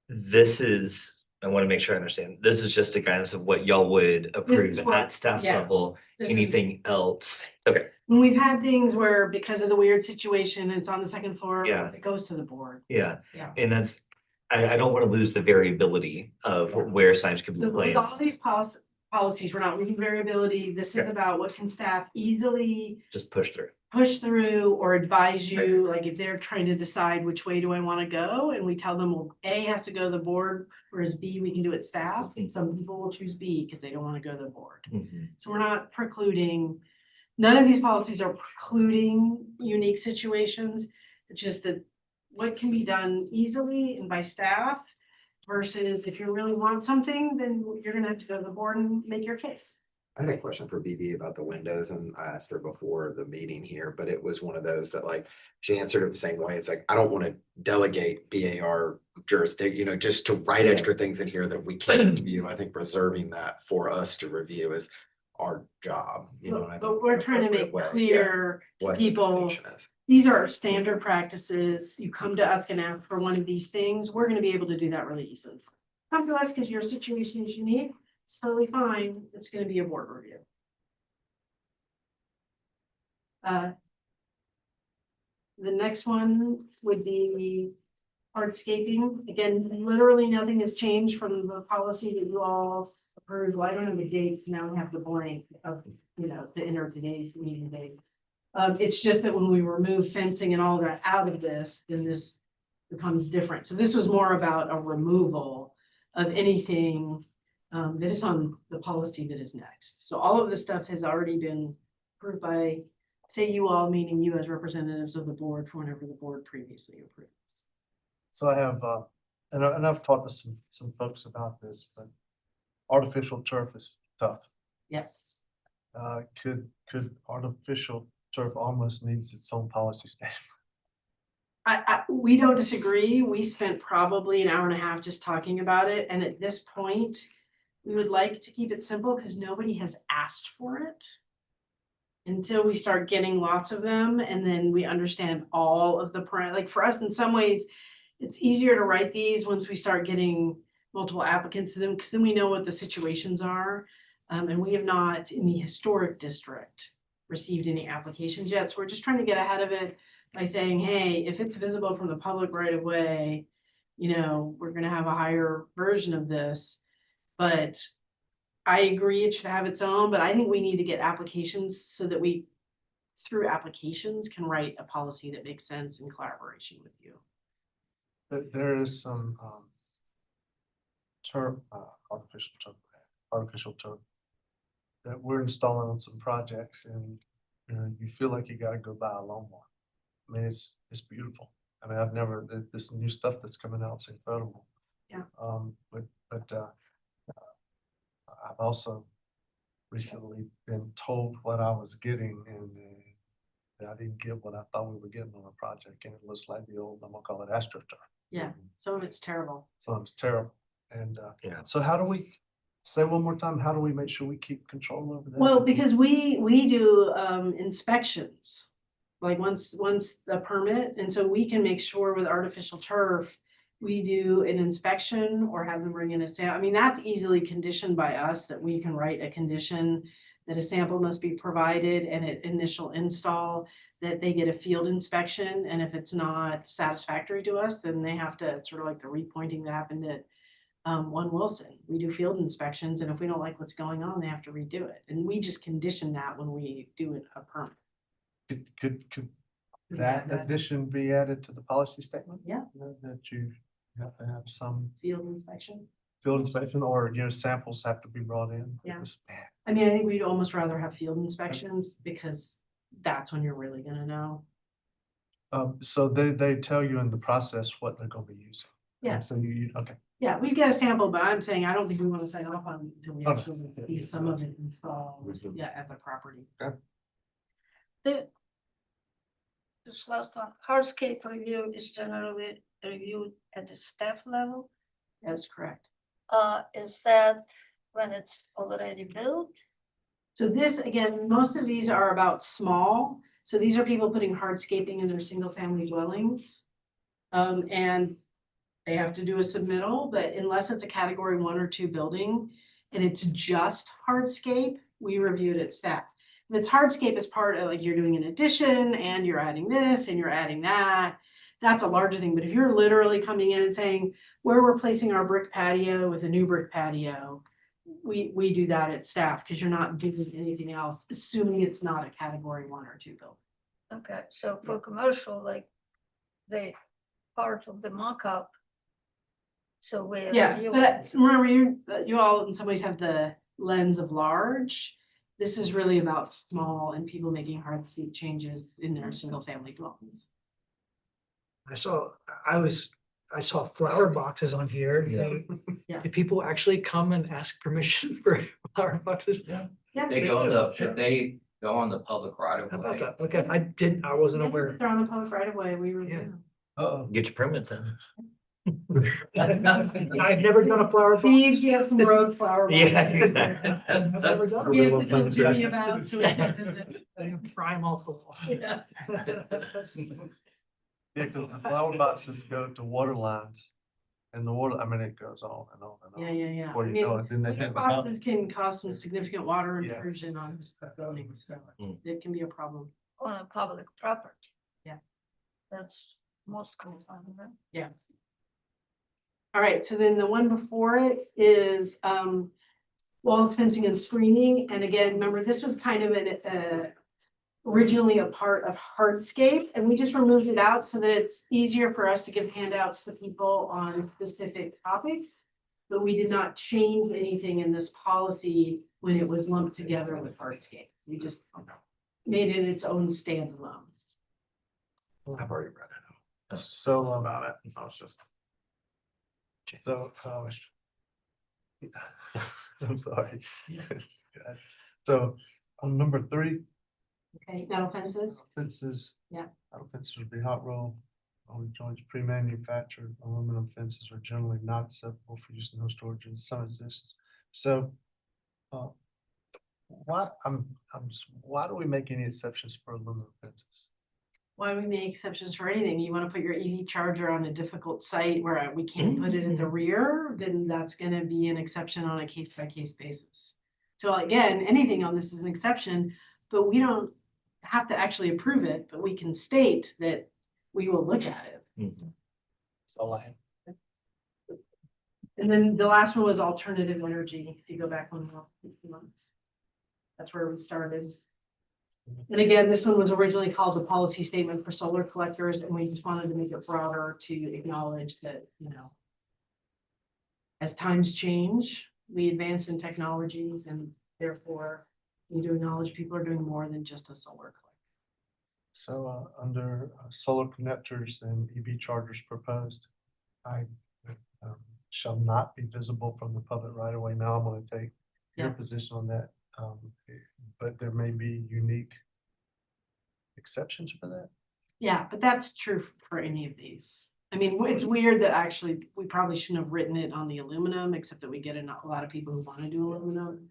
This is, I want to make sure I understand, this is just a guidance of what y'all would approve what- at staff yeah. level. This is- Anything else? Okay, When we've had things where because of the weird situation, it's on the second floor, Yeah. it goes to the board. yeah, Yeah. and that's, I don't want to lose the variability of where signs can be So with all placed. these policies, we're not losing variability. This is Okay. about what can staff easily Just push through. push through or advise you, like if they're trying to decide which way do I want to go, and we tell them, well, A has to go to the board, whereas B, we can do it staff. Some people will choose B because they don't want to go to the board. Mhm. So we're not precluding, none of these policies are precluding unique situations. It's just that what can be done easily and by staff versus if you really want something, then you're gonna have to go to the board and make your case. I had a question for BB about the windows and I asked her before the meeting here, but it was one of those that like, she answered it the same way. It's like, I don't want to delegate BAR jurisdiction, just to write extra things in here that we can't review. I think reserving that for us to review is our job, and I But think we're trying to make Well, yeah. clear to what people, information is. these are our standard practices. You come to us and ask for one of these things, we're gonna be able to do that really easily. Come to us because your situation is unique, it's totally fine, it's gonna be a board review. The next one would be hardscaping. Again, literally nothing has changed from the policy that you all approved. Well, I don't have the dates, now we have the blank of, the inner today's meeting dates. It's just that when we remove fencing and all that out of this, then this becomes different. So this was more about a removal of anything that is on the policy that is next. So all of this stuff has already been approved by, say you all, meaning you as representatives of the board for whenever the board previously approved this. So I have, and I've talked to some folks about this, but artificial turf is tough. Yes. Could artificial turf almost needs its own policy statement? We don't disagree. We spent probably an hour and a half just talking about it. And at this point, we would like to keep it simple because nobody has asked for it. Until we start getting lots of them and then we understand all of the like for us in some ways, it's easier to write these once we start getting multiple applicants to them because then we know what the situations are. And we have not in the historic district received any applications yet. So we're just trying to get ahead of it by saying, hey, if it's visible from the public right away, we're gonna have a higher version of this. But I agree it should have its own, but I think we need to get applications so that we, through applications, can write a policy that makes sense in collaboration with you. There is some turf, artificial turf that we're installing on some projects and you feel like you gotta go buy a lawnmower. I mean, it's beautiful. I mean, this new stuff that's coming out is incredible. Yeah. But but I've also recently been told what I was getting and I didn't get what I thought we were getting on a project, and it looks like the old, I'm gonna call it AstroTurf. Yeah, some of it's terrible. So it's terrible. And Yeah. so how do we, say one more time, how do we make sure we keep control over that? Well, because we do inspections. Like once the permit, and so we can make sure with artificial turf, we do an inspection or have them bring in a sample. I mean, that's easily conditioned by us that we can write a condition that a sample must be provided and at initial install, that they get a field inspection. And if it's not satisfactory to us, then they have to, it's sort of like the repointing that happened at 1 Wilson. We do field inspections, and if we don't like what's going on, they have to redo it. And we just condition that when we do a permit. Could that addition be added to the policy statement? Yeah. That you have to have some Field inspection. field inspection or, samples have to be brought in? Yeah. Because, man, I mean, I think we'd almost rather have field inspections because that's when you're really gonna know. So they tell you in the process what they're gonna be using. Yeah. And so okay. Yeah, we get a sample, but I'm saying I don't think we want to sign off on it until we Okay. actually see some of it installed, yeah, at the property. This last one, hardscape review is generally reviewed at the staff level. That's correct. Is that when it's already built? So this, again, most of these are about small. So these are people putting hardscaping in their single family dwellings. And they have to do a submittal, but unless it's a category 1 or 2 building and it's just hardscape, we review it at staff. If it's hardscape as part of, like, you're doing an addition and you're adding this and you're adding that, that's a larger thing. But if you're literally coming in and saying, we're replacing our brick patio with a new brick patio, we do that at staff because you're not doing anything else, assuming it's not a category 1 or 2 building. Okay, so for commercial, like the part of the mock-up. So we're. Yes, but remember you all in some ways have the lens of large. This is really about small and people making hardscape changes in their single family dwellings. I saw flower boxes on here. Yeah. Do people actually come and ask permission for flower boxes? Yeah. They go on the, if they go on the public right of How about way. that? Okay, I wasn't aware. They're on the public right of way, we review Yeah. them. Uh-oh. Get your permits in. I've never done a flower box. Steve, you have some road flower. Yeah. I've never done We it. have to tell Jimmy about, so we can visit. Prime off the wall. Yeah. Yeah, because the flower boxes go to water lines and the water, I mean, it goes on and on and on. Yeah. Before I you mean, know it, then they have a mountain. boxes can cause some significant water Yeah. intrusion on buildings, so it can be a problem. On a public property. Yeah. That's most common, right? All right, so then the one before it is walls, fencing and screening. And again, remember, this was kind of originally a part of hardscape, and we just removed it out so that it's easier for us to give handouts to people on specific topics. But we did not change anything in this policy when it was lumped together with hardscape. We just made it its own standalone. I've already read it. So about it, I was just. So, I'm sorry. Yes, guys. So on number 3, Okay, metal fences. fences. Yeah. Metal fences would be hot roll. Only joints pre-manufactured aluminum fences are generally not acceptable for use in home storage in some instances. So, why do we make any exceptions for aluminum fences? Why do we make exceptions for anything? You want to put your EV charger on a difficult site where we can't put it at the rear, then that's going to be an exception on a case by case basis. So again, anything on this is an exception, but we don't have to actually approve it, but we can state that we will look at it. That's all I have. And then the last one was alternative energy. If you go back 1 month, that's where we started. And again, this one was originally called the policy statement for solar collectors, and we just wanted to make it broader to acknowledge that, as times change, we advance in technologies, and therefore we need to acknowledge people are doing more than just a solar collector. So under solar connectors and EV chargers proposed, I shall not be visible from the public right of way. Now I'm gonna take your Yeah. position on that. But there may be unique exceptions for that. Yeah, but that's true for any of these. I mean, it's weird that actually, we probably shouldn't have written it on the aluminum, except that we get a lot of people who want to do aluminum.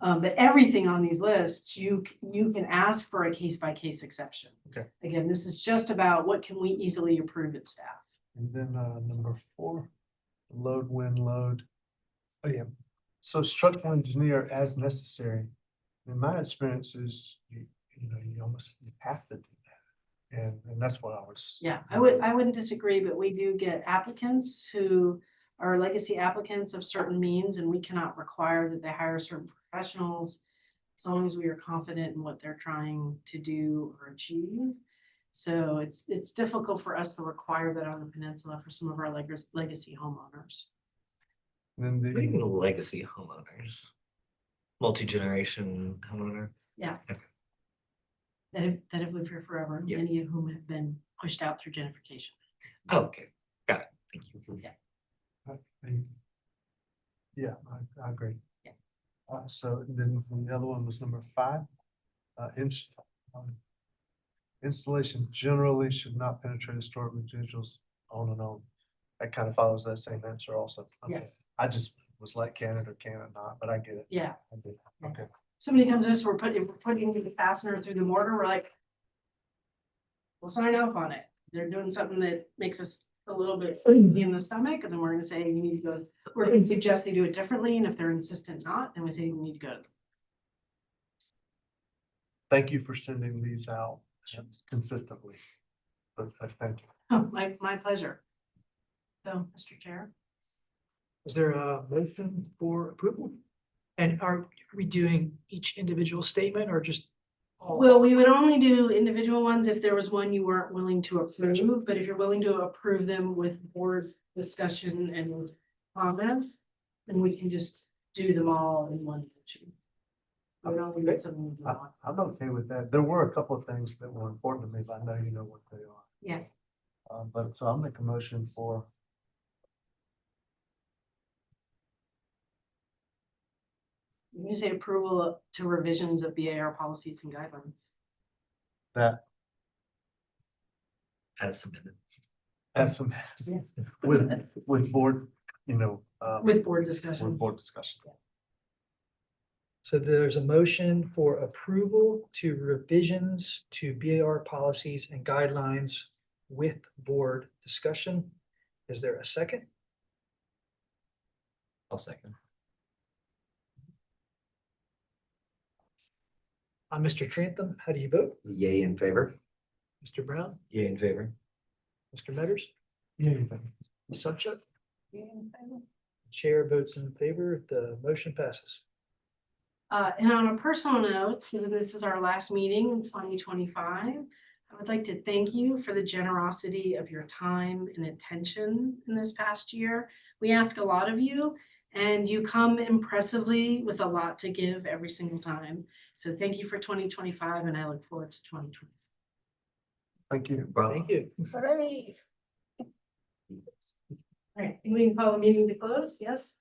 But everything on these lists, you can ask for a case by case exception. Okay. Again, this is just about what can we easily approve at staff. And then number 4, load, wind, load. Oh, yeah. So structural engineer as necessary. In my experience is, you almost you have to do that. And that's what I was. Yeah, I wouldn't disagree, but we do get applicants who are legacy applicants of certain means, and we cannot require that they hire certain professionals as long as we are confident in what they're trying to do or achieve. So it's difficult for us to require that on the peninsula for some of our legacy homeowners. And then What do you mean the, legacy homeowners? Multi-generation homeowner? Yeah. Okay. That have lived here forever, Yeah. many of whom have been pushed out through gentrification. Oh, okay, got it, thank you. yeah, I agree. Yeah. So then the other one was number 5. Installation generally should not penetrate historic residuals on and on. That kind of follows that same answer also. Yeah. Okay. I just was like can it or can it not, but I get it. Yeah. I do. Okay. Somebody comes to us, we're putting the fastener through the mortar, we're like, we'll sign off on it. They're doing something that makes us a little bit uneasy in the stomach, and then we're gonna say, you need to go, we're gonna suggest they do it differently, and if they're insistent not, then we say you need to go. Thank you for sending these out consistently. But thank you. Oh, my pleasure. So, Mr. Chair. Is there a motion for approval? And are we doing each individual statement or just all? Well, we would only do individual ones if there was one you weren't willing to approve, but if you're willing to approve them with board discussion and comments, then we can just do them all in one motion. I would only make something. I'm okay with that. There were a couple of things that were important to me, but I know you know what they are. Yeah. But so I'll make a motion for. You say approval to revisions of BAR policies and guidelines. That As submitted. as some, Yeah. with board, With board discussion. with board discussion. So there's a motion for approval to revisions to BAR policies and guidelines with board discussion. Is there a second? I'll second. Mr. Trantham, how do you vote? Yay in favor? Mr. Brown, Yay in favor? Mr. Metters, Yeah. Ms. Sunshine? Chair votes in favor. The motion passes. And on a personal note, given this is our last meeting in 2025, I would like to thank you for the generosity of your time and attention in this past year. We ask a lot of you, and you come impressively with a lot to give every single time. So thank you for 2025, and I look forward to 2026. Thank you. Thank you. Hooray. All right, we can call the meeting to close, yes?